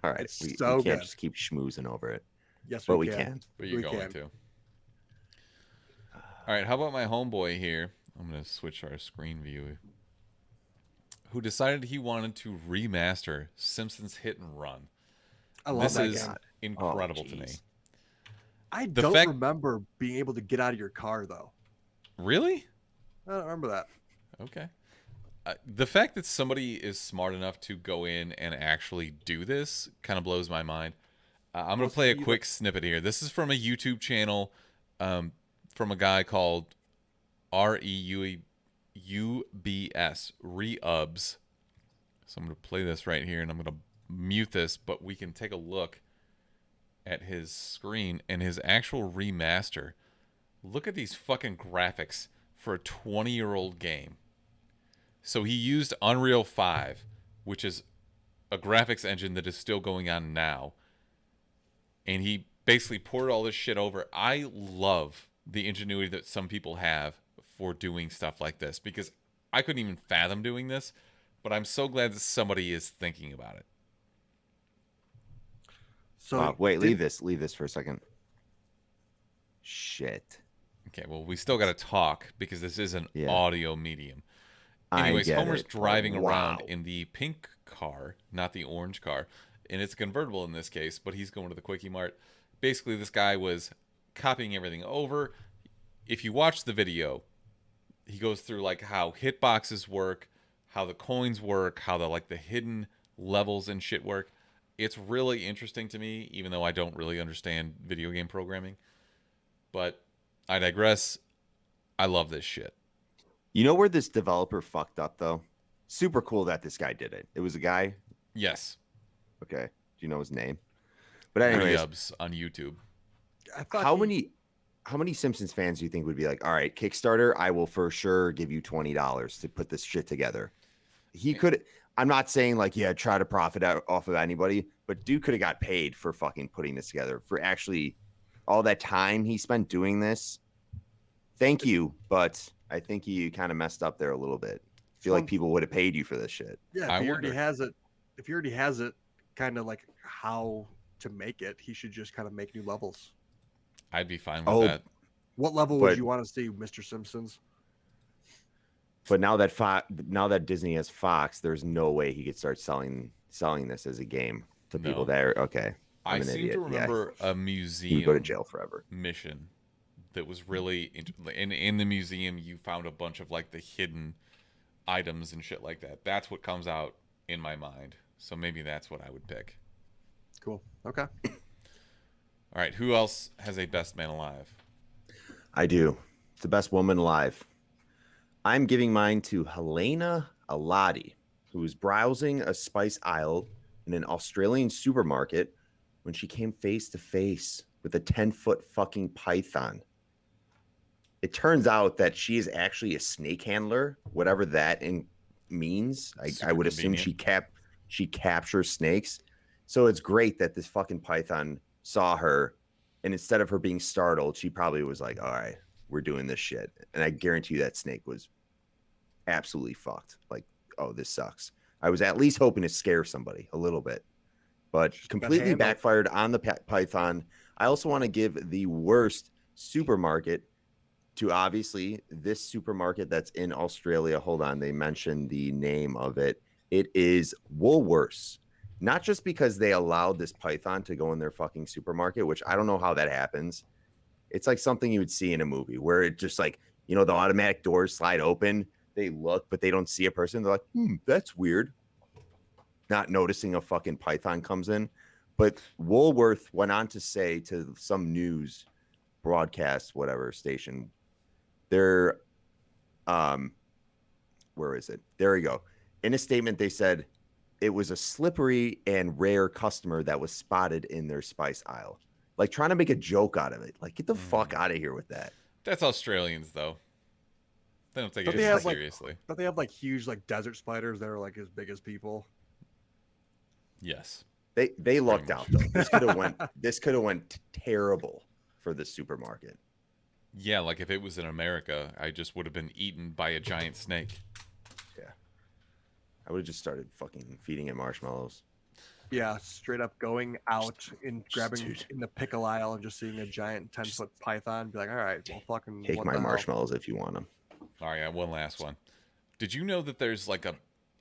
All right, It's we so can't good. just keep schmoozing over it, Yes, but we we can. can. But you're We going can. to. All right, how about my homeboy here? I'm going to switch our screen view. Who decided he wanted to remaster Simpsons Hit and Run. I love This that is game. incredible to me. jeez. I the don't fact- remember being able to get out of your car though. Really? I don't remember that. Okay. The fact that somebody is smart enough to go in and actually do this kind of blows my mind. I'm going Well, to play a you- quick snippet here. This is from a YouTube channel from a guy called REUBS, Reubs. So I'm going to play this right here, and I'm going to mute this, but we can take a look at his screen and his actual remaster. Look at these fucking graphics for a 20-year-old game. So he used Unreal 5, which is a graphics engine that is still going on now. And he basically poured all this shit over. I love the ingenuity that some people have for doing stuff like this, because I couldn't even fathom doing this, but I'm so glad that somebody is thinking about it. So wait, leave this for a second. Shit. Okay, well, we still got to talk because this is an audio medium. I Anyways, get Homer's it, driving but around wow. in the pink car, not the orange car, and it's convertible in this case, but he's going to the Quickie Mart. Basically, this guy was copying everything over. If you watch the video, he goes through like how hitboxes work, how the coins work, how the hidden levels and shit work. It's really interesting to me, even though I don't really understand video game programming. But I digress. I love this shit. You know where this developer fucked up though? Super cool that this guy did it. It was a guy. Yes. Okay. Do you know his name? But anyways, Reubs on YouTube. how many Simpsons fans do you think would be like, all right, Kickstarter, I will for sure give you $20 to put this shit together? He could. I'm not saying like, yeah, try to profit off of anybody, but dude could have got paid for fucking putting this together, for actually all that time he spent doing this. Thank you, but I think you kind of messed up there a little bit. I feel like people would have paid you for this shit. Yeah, if he already has it, kind of like how to make it, he should just kind of make new levels. I'd be fine with that. What level would you want to see, Mr. Simpsons? But now that Disney has Fox, there's no way he could start selling this as a game to people that are okay. I seem to remember a museum. You go to jail forever. Mission that was really in the museum. You found a bunch of like the hidden items and shit like that. That's what comes out in my mind. So maybe that's what I would pick. Cool. Okay. All right. Who else has a best man alive? I do. It's the best woman alive. I'm giving mine to Helena Alati, who was browsing a spice aisle in an Australian supermarket when she came face to face with a 10-foot fucking python. It turns out that she is actually a snake handler, whatever that means. I would assume she captures snakes. So it's great that this fucking python saw her, and instead of her being startled, she probably was like, all right, we're doing this shit. And I guarantee you that snake was absolutely fucked. Like, oh, this sucks. I was at least hoping to scare somebody a little bit, but completely backfired on the python. I also want to give the worst supermarket to obviously this supermarket that's in Australia. Hold on. They mentioned the name of it. It is Woolworths. Not just because they allowed this python to go in their fucking supermarket, which I don't know how that happens. It's like something you would see in a movie where it just like, the automatic doors slide open. They look, but they don't see a person. They're like, that's weird. Not noticing a fucking python comes in. But Woolworth went on to say to some news broadcast, whatever station, they're, where is it? There we go. In a statement, they said it was a slippery and rare customer that was spotted in their spice aisle. Like trying to make a joke out of it. Like, get the fuck out of here with that. That's Australians, though. They don't take it seriously. But they have like huge like desert spiders that are like as big as people. Yes. They lucked out though. This could have went terrible for the supermarket. Yeah, like if it was in America, I just would have been eaten by a giant snake. Yeah. I would have just started fucking feeding it marshmallows. Yeah, straight up going out and grabbing in the pickle aisle and just seeing a giant 10-foot python. Be like, all right, well, fucking take my marshmallows if you want them. All right, one last one. Did you know that there's like a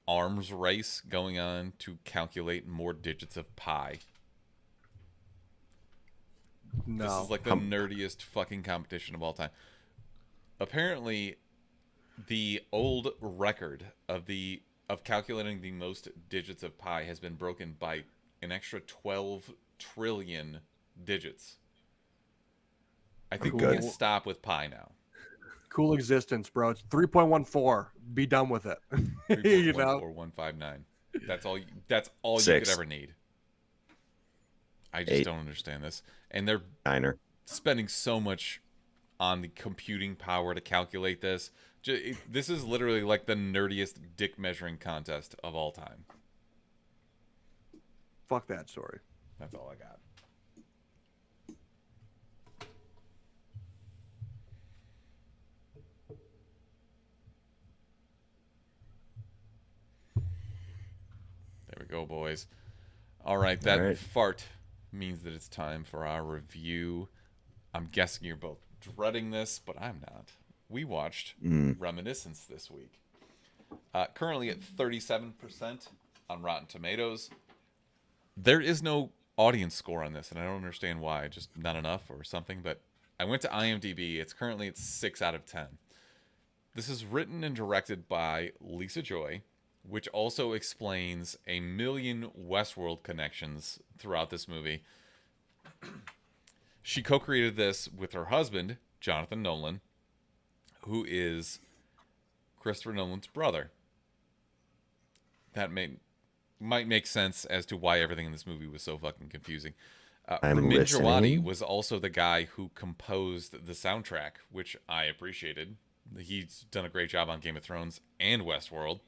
arms race going on to calculate more digits of pi? No. This is like the nerdiest fucking competition of all time. Apparently, the old record of calculating the most digits of pi has been broken by an extra 12 trillion digits. I think we Good. can stop with pi now. Cool existence, bro. It's 3.14. Be done with it. You know? 3.14159. That's all. That's all you 6. could ever need. I just 8. don't understand this, and they're 9. spending so much on the computing power to calculate this. This is literally like the nerdiest dick measuring contest of all time. Fuck that story. That's all I got. There we go, boys. All right, that All right. fart means that it's time for our review. I'm guessing you're both dreading this, but I'm not. We watched Reminiscence this week. Currently at 37% on Rotten Tomatoes. There is no audience score on this, and I don't understand why. Just not enough or something, but I went to IMDb. It's currently at 6 out of 10. This is written and directed by Lisa Joy, which also explains a million Westworld connections throughout this movie. She co-created this with her husband, Jonathan Nolan, who is Christopher Nolan's brother. That might make sense as to why everything in this movie was so fucking confusing. I'm Ramin listening. Djawadi was also the guy who composed the soundtrack, which I appreciated. He's done a great job on Game of Thrones and Westworld.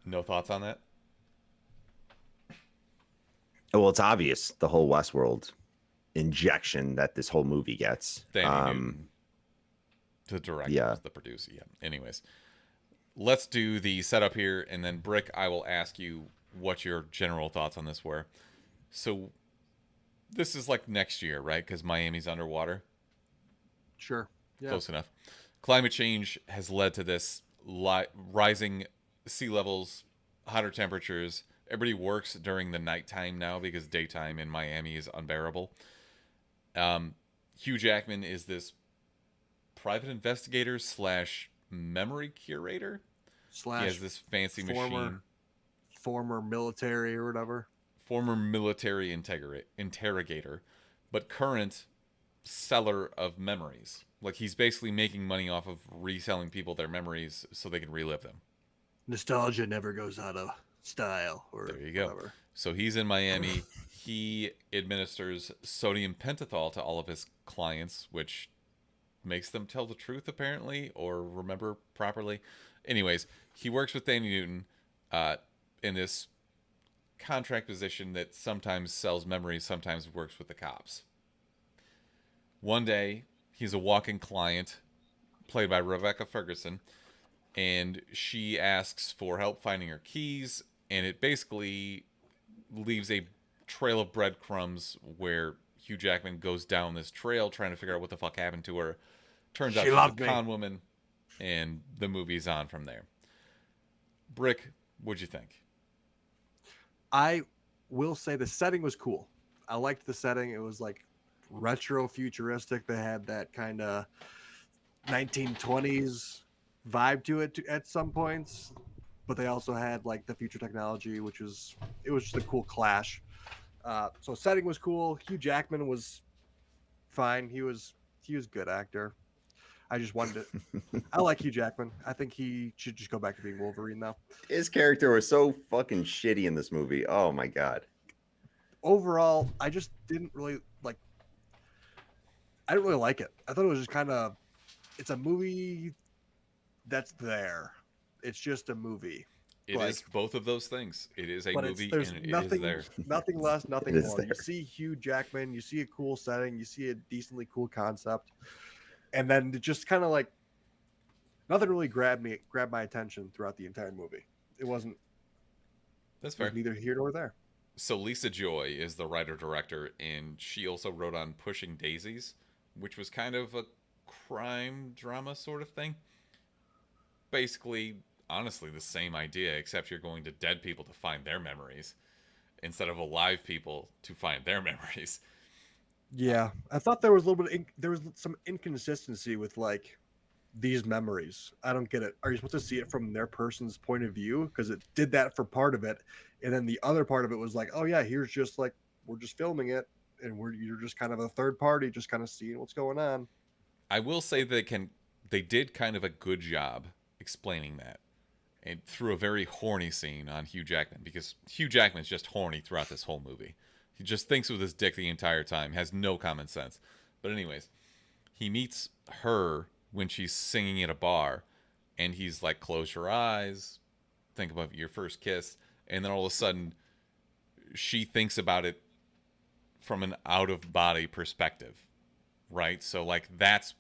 No thoughts on that? Well, it's obvious the whole Westworld injection that this whole movie gets. Danny Newton, the director, yeah. the producer. Yeah. Anyways, let's do the setup here, and then Brick, I will ask you what your general thoughts on this were. So, this is like next year, right? Because Miami's underwater. Sure. Yeah. Close enough. Climate change has led to this rising sea levels, hotter temperatures. Everybody works during the nighttime now because daytime in Miami is unbearable. Hugh Jackman is this private investigator / memory curator. He has this fancy machine. Former military or whatever. Former military interrogator, but current seller of memories. Like, he's basically making money off of reselling people their memories so they can relive them. Nostalgia never goes out of style. Or there you go. Whatever. So he's in Miami. He administers sodium pentothal to all of his clients, which makes them tell the truth, apparently, or remember properly. Anyways, he works with Danny Newton in this contract position that sometimes sells memories, sometimes works with the cops. One day, he's a walk-in client, played by Rebecca Ferguson, and she asks for help finding her keys, and it basically leaves a trail of breadcrumbs where Hugh Jackman goes down this trail trying to figure out what the fuck happened to her. Turns out she's a con woman, and the movie's on from there. Brick, what'd you think? I will say the setting was cool. I liked the setting. It was like retro futuristic. They had that kind of 1920s vibe to it at some points, but they also had like the future technology, it was just a cool clash. So setting was cool. Hugh Jackman was fine. He was good actor. I just wanted to. I like Hugh Jackman. I think he should just go back to being Wolverine now. His character was so fucking shitty in this movie. Oh my god. Overall, I just didn't really like. I didn't really like it. I thought it was just kind of. It's a movie that's there. It's just a movie. It is both of those things. It is a movie, there's and nothing, it is there. Nothing less, nothing more. There. You see Hugh Jackman. You see a cool setting. You see a decently cool concept. And then it just kind of like nothing really grabbed my attention throughout the entire movie. It wasn't. That's fair. Neither here nor there. So Lisa Joy is the writer-director, and she also wrote on Pushing Daisies, which was kind of a crime drama sort of thing. Basically, honestly, the same idea, except you're going to dead people to find their memories instead of alive people to find their memories. Yeah, I thought there was a little bit. There was some inconsistency with like these memories. I don't get it. Are you supposed to see it from their person's point of view? Because it did that for part of it, and then the other part of it was like, oh yeah, here's just like we're just filming it, and you're just kind of a third party, just kind of seeing what's going on. I will say they did kind of a good job explaining that, and through a very horny scene on Hugh Jackman, because Hugh Jackman's just horny throughout this whole movie. He just thinks with his dick the entire time, has no common sense. But anyways, he meets her when she's singing at a bar, and he's like, close your eyes, think about your first kiss, and then all of a sudden she thinks about it from an out-of-body perspective, right? So like that's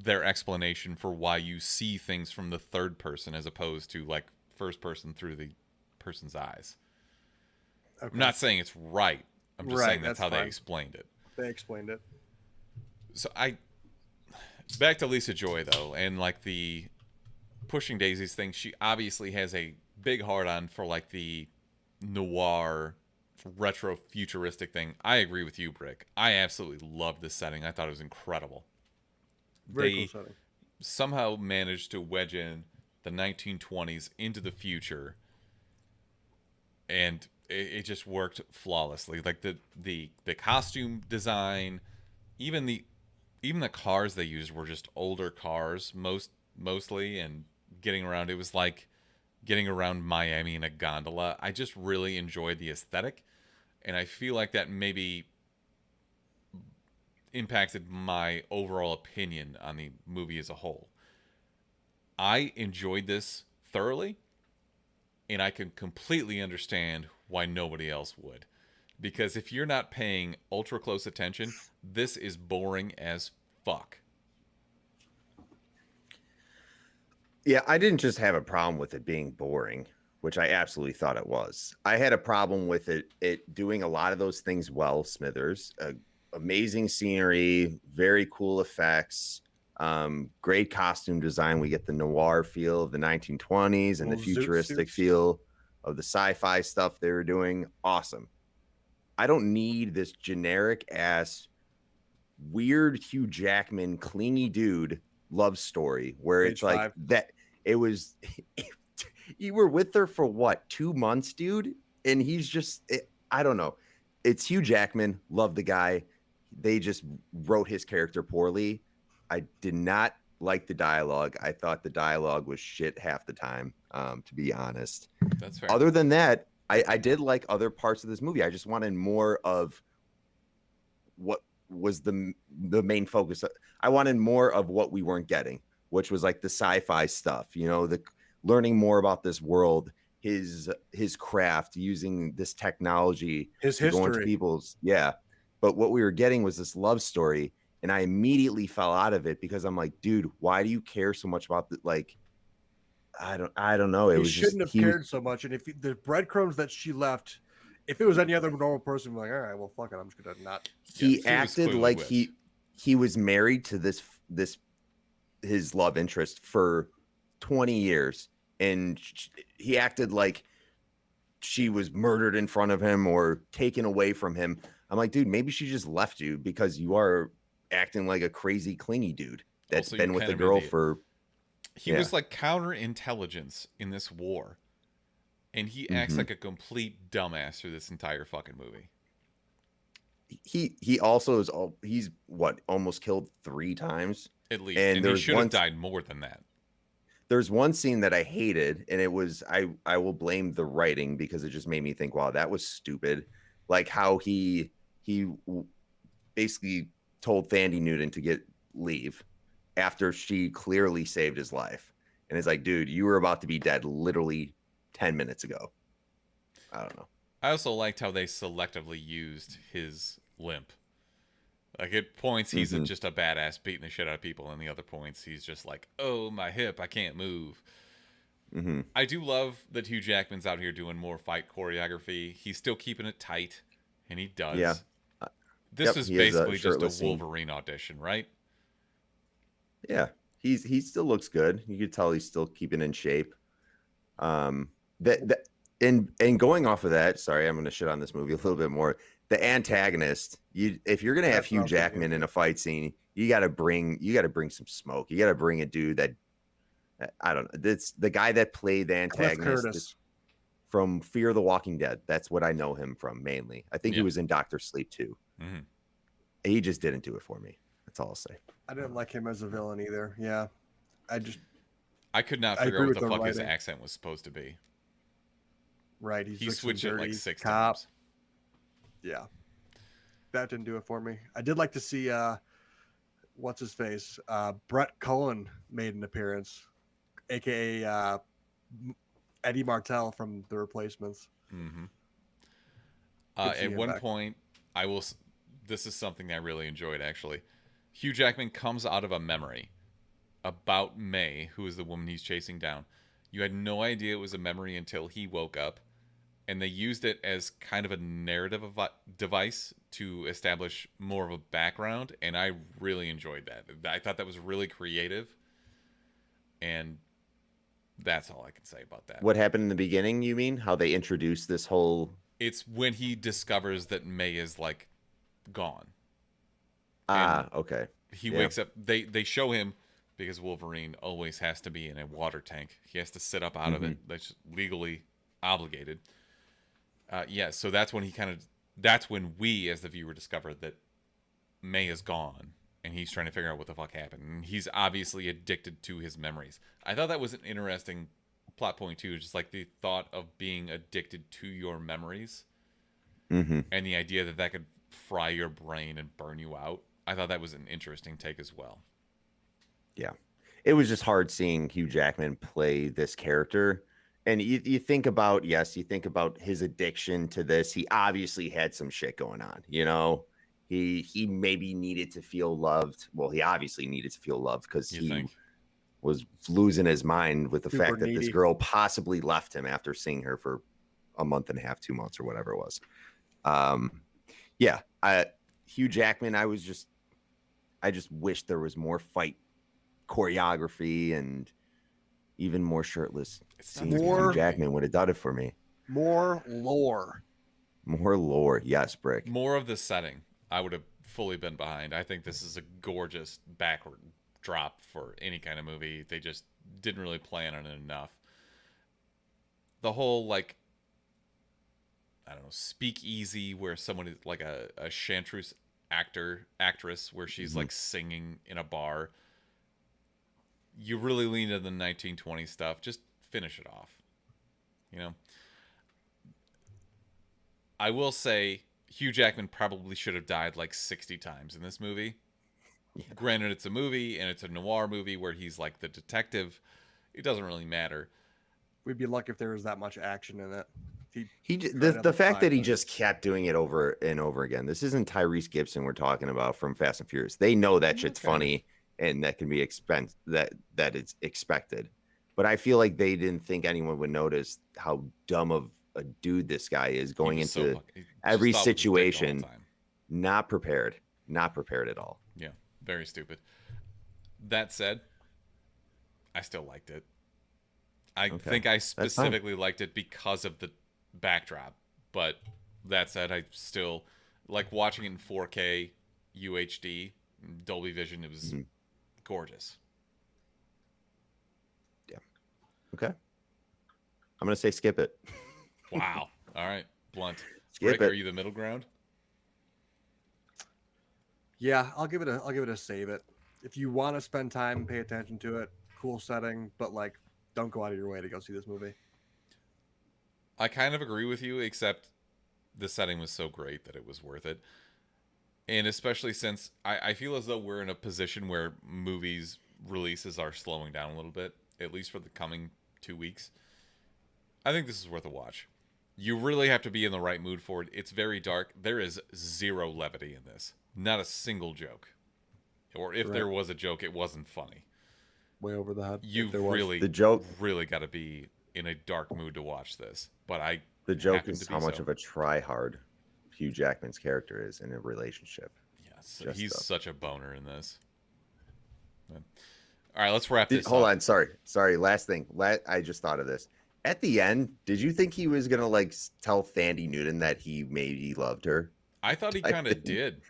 their explanation for why you see things from the third person as opposed to like first person through the person's eyes. Okay. I'm not saying it's right. I'm just saying that's how they explained it. They explained it. So back to Lisa Joy though, and like the Pushing Daisies thing, she obviously has a big heart on for like the noir retro futuristic thing. I agree with you, Brick. I absolutely loved this setting. I thought it was incredible. Very cool setting. Somehow managed to wedge in the 1920s into the future, and it just worked flawlessly. Like the costume design, even the cars they used were just older cars mostly, and getting around, it was like getting around Miami in a gondola. I just really enjoyed the aesthetic, and I feel like that maybe impacted my overall opinion on the movie as a whole. I enjoyed this thoroughly, and I can completely understand why nobody else would. Because if you're not paying ultra close attention, this is boring as fuck. Yeah, I didn't just have a problem with it being boring, which I absolutely thought it was. I had a problem with it doing a lot of those things well, Smithers. Amazing scenery, very cool effects, great costume design. We get the noir feel of the 1920s and the futuristic feel of the sci-fi stuff they were doing. Awesome. I don't need this generic ass weird Hugh Jackman clingy dude love story where it's like that. It was you were with her for what, 2 months, dude, and he's just I don't know. It's Hugh Jackman, love the guy. They just wrote his character poorly. I did not like the dialogue. I thought the dialogue was shit half the time, to be honest. That's fair. Other than that, I did like other parts of this movie. I just wanted more of what was the main focus. I wanted more of what we weren't getting, which was like the sci-fi stuff, you know, the learning more about this world, his craft, using this technology, his history, going to people's, yeah. But what we were getting was this love story, and I immediately fell out of it because I'm like, dude, why do you care so much about the, like, I don't know. He shouldn't have cared so much. And if the breadcrumbs that she left, if it was any other normal person, like, all right, well, fuck it, I'm just gonna not. He acted like he was married to his love interest for 20 years, and he acted like she was murdered in front of him or taken away from him. I'm like, dude, maybe she just left you because you are acting like a crazy clingy dude that's been with a girl for. He was like counterintelligence in this war, and he acts like a complete dumbass through this entire fucking movie. He also is. He's what, almost killed 3 times at least, and he should have died more than that. There's one scene that I hated, and it was I will blame the writing because it just made me think, wow, that was stupid. Like how he basically told Thandie Newton to leave after she clearly saved his life. And it's like, dude, you were about to be dead literally 10 minutes ago. I don't know. I also liked how they selectively used his limp. Like at points, he's just a badass beating the shit out of people. And the other points, he's just like, oh, my hip, I can't move. I do love that Hugh Jackman's out here doing more fight choreography. He's still keeping it tight, and he does. Yeah. This is basically just a Wolverine audition, right? Yeah, he still looks good. You could tell he's still keeping in shape. And going off of that, sorry, I'm going to shit on this movie a little bit more. The antagonist, if you're going to have Hugh Jackman in a fight scene, you got to bring some smoke. You got to bring a dude that, I don't know. It's the guy that played the antagonist from Fear the Walking Dead. That's what I know him from mainly. I think he was in Dr. Sleep too. he just didn't do it for me. That's all I'll say. I didn't like him as a villain either. Yeah, I could not I figure agree out what with the the fuck his writing. accent was supposed to be. right. He He's like some switched it like dirty 6 cop. times. Yeah, that didn't do it for me. I did like to see what's his face, Brett Cohen made an appearance, aka Eddie Martell from The Replacements. Mm-hmm. Good to see At him one back. point, this is something I really enjoyed actually. Hugh Jackman comes out of a memory about May, who is the woman he's chasing down. You had no idea it was a memory until he woke up, and they used it as kind of a narrative device to establish more of a background, and I really enjoyed that. I thought that was really creative, and that's all I can say about that. What happened in the beginning, you mean? How they introduced this whole... It's when he discovers that May is like gone. Okay. He wakes up. They show him, because Wolverine always has to be in a water tank. He has to sit up out of it. That's legally obligated. So that's when that's when we as the viewer discover that May is gone, and he's trying to figure out what the fuck happened. And he's obviously addicted to his memories. I thought that was an interesting plot point too, just like the thought of being addicted to your memories, and the idea that could fry your brain and burn you out. I thought that was an interesting take as well. Yeah, it was just hard seeing Hugh Jackman play this character. And you think about, you think about his addiction to this. He obviously had some shit going on, you know. He maybe needed to feel loved. Well, he obviously needed to feel loved because he was losing his mind with the fact that this girl possibly left him after seeing her for a month and a half, 2 months, or whatever it was. Hugh Jackman, I just wish there was more fight choreography and even more shirtless scenes. Hugh Jackman would have done it for me. More lore. More lore. Yes, Brick. More of the setting. I would have fully been behind. I think this is a gorgeous backward drop for any kind of movie. They just didn't really plan on it enough. The whole, like, I don't know, speakeasy where someone is like a chanteuse actress where she's like singing in a bar. You really lean into the 1920s stuff. Just finish it off. You know? I will say Hugh Jackman probably should have died like 60 times in this movie. Yeah. Granted, it's a movie and it's a noir movie where he's like the detective. It doesn't really matter. We'd be lucky if there was that much action in it. The fact that he just kept doing it over and over again. This isn't Tyrese Gibson we're talking about from Fast and Furious. They know that shit's funny and that can be that it's expected. But I feel like they didn't think anyone would notice how dumb of a dude this guy is going into every situation. Not prepared at all. Yeah, very stupid. That said, I still liked it. I think I specifically liked it because of the backdrop. But that said, I still like watching it in 4K, UHD, Dolby Vision. It was gorgeous. Yeah. Okay. I'm gonna say skip it. Wow. All right, Blunt. Skip Rick, it. are you the middle ground? Yeah, I'll give it a save it. If you want to spend time and pay attention to it, cool setting, but like don't go out of your way to go see this movie. I kind of agree with you, except the setting was so great that it was worth it. And especially since I feel as though we're in a position where movies releases are slowing down a little bit, at least for the coming 2 weeks. I think this is worth a watch. You really have to be in the right mood for it. It's very dark. There is zero levity in this. Not a single joke. Or if there was a joke, it wasn't funny. Way over the head. You really got to be in a dark mood to watch this. But the joke is how much of a try-hard Hugh Jackman's character is in a relationship. Yes, he's such a boner in this. All right, let's wrap this Hold up. on, sorry. Last thing. I just thought of this. At the end, did you think he was gonna like tell Thandie Newton that he maybe loved her? I thought he kind of did.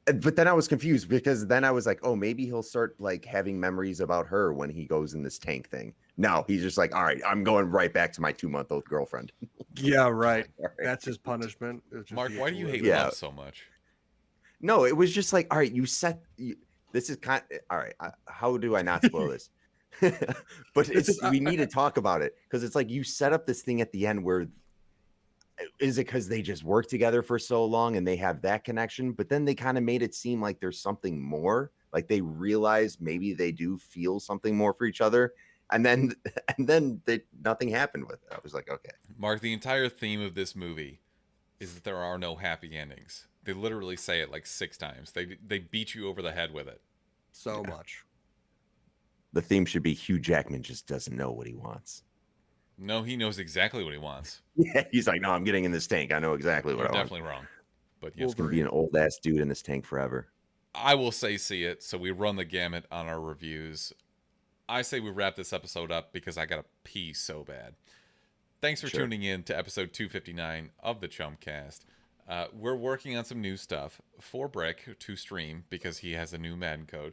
But then I was confused because then I was like, oh, maybe he'll start like having memories about her when he goes in this tank thing. No, he's just like, all right, I'm going right back to my 2-month-old girlfriend. Yeah, right. That's his punishment. Mark, why do you hate love so much? No, it was just like, all right, this is kind. All right, how do I not spoil this? But we need to talk about it because it's like you set up this thing at the end where is it because they just worked together for so long and they have that connection, but then they kind of made it seem like there's something more, like they realize maybe they do feel something more for each other, and then nothing happened with it. I was like, okay, Mark, the entire theme of this movie is that there are no happy endings. They literally say it like 6 times. They beat you over the head with it. So much. The theme should be Hugh Jackman just doesn't know what he wants. No, he knows exactly what he wants. Yeah, he's like, no, I'm getting in this tank. I know exactly what You're I want. definitely wrong. But yes, It's gonna be an old ass dude in this tank forever. I will say see it. So we run the gamut on our reviews. I say we wrap this episode up because I gotta pee so bad. Thanks for tuning in to episode 259 of the Chumpcast. We're working on some new stuff for Brick to stream because he has a new Madden code.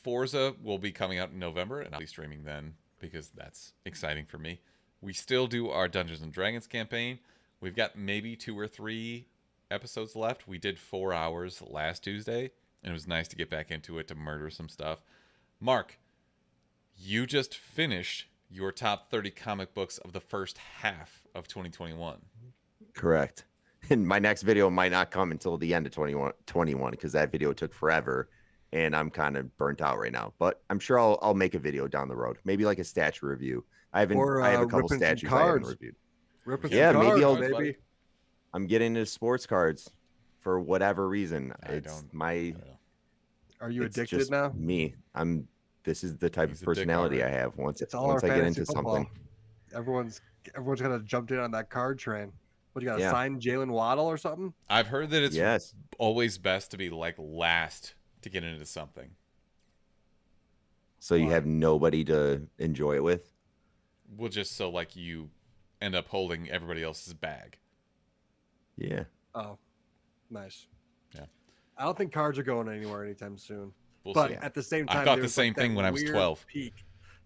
Forza will be coming out in November, and I'll be streaming then because that's exciting for me. We still do our Dungeons and Dragons campaign. We've got maybe 2 or 3 episodes left. We did 4 hours last Tuesday, and it was nice to get back into it to murder some stuff. Mark, you just finished your top 30 comic books of the first half of 2021. Correct. And my next video might not come until the end of 2021 because that video took forever and I'm kind of burnt out right now. But I'm sure I'll make a video down the road. Maybe like a statue review. I have a couple statues I haven't reviewed. Yeah, maybe maybe. I'm getting into sports cards for whatever reason. Are you addicted now? Me. This is the type of personality I have. Once I get into something. Everyone's kind of jumped in on that card train. What, you got to sign Jalen Waddle or something? I've heard that it's always best to be like last to get into something. So you have nobody to enjoy it with? Well, just so like you end up holding everybody else's bag. Yeah. Oh, nice. Yeah. I don't think cards are going anywhere anytime soon. We'll but see. at the same time, I thought the same thing when I was 12. Peak.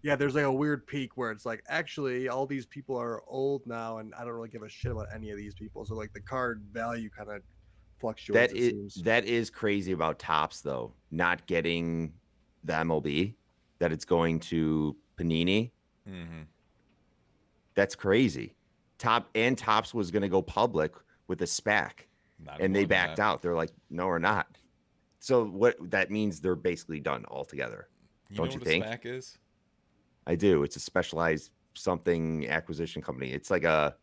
Yeah, there's like a weird peak where it's like, actually, all these people are old now, and I don't really give a shit about any of these people. So like the card value kind of fluctuates. That is crazy about Topps though, not getting the MLB, that it's going to Panini. Mm-hmm. That's crazy. Topps was going to go public with a SPAC, and they backed out. They're like, no, we're not. So what that means, they're basically done altogether. Don't you think? SPAC is? I do. It's a specialized something acquisition company. It's like a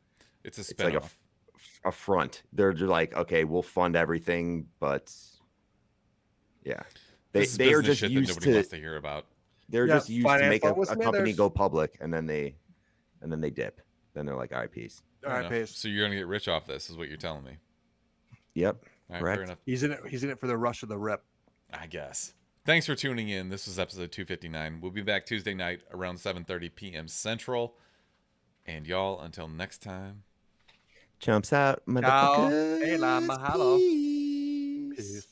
spin-off. A front. They're just like, okay, we'll fund everything, but yeah, they are just used nobody wants to hear about. They're just used to make a company go public, and then they dip. Then they're like, all right, peace. All right, peace. So you're gonna get rich off this, is what you're telling me? Yep. All right, correct. fair enough. He's in it for the rush of the rip, I guess. Thanks for tuning in. This was episode 259. We'll be back Tuesday night around 7:30 p.m. Central. And y'all, until next time. Jumps out, Ciao. motherfuckers. Hey, mahalo. Peace.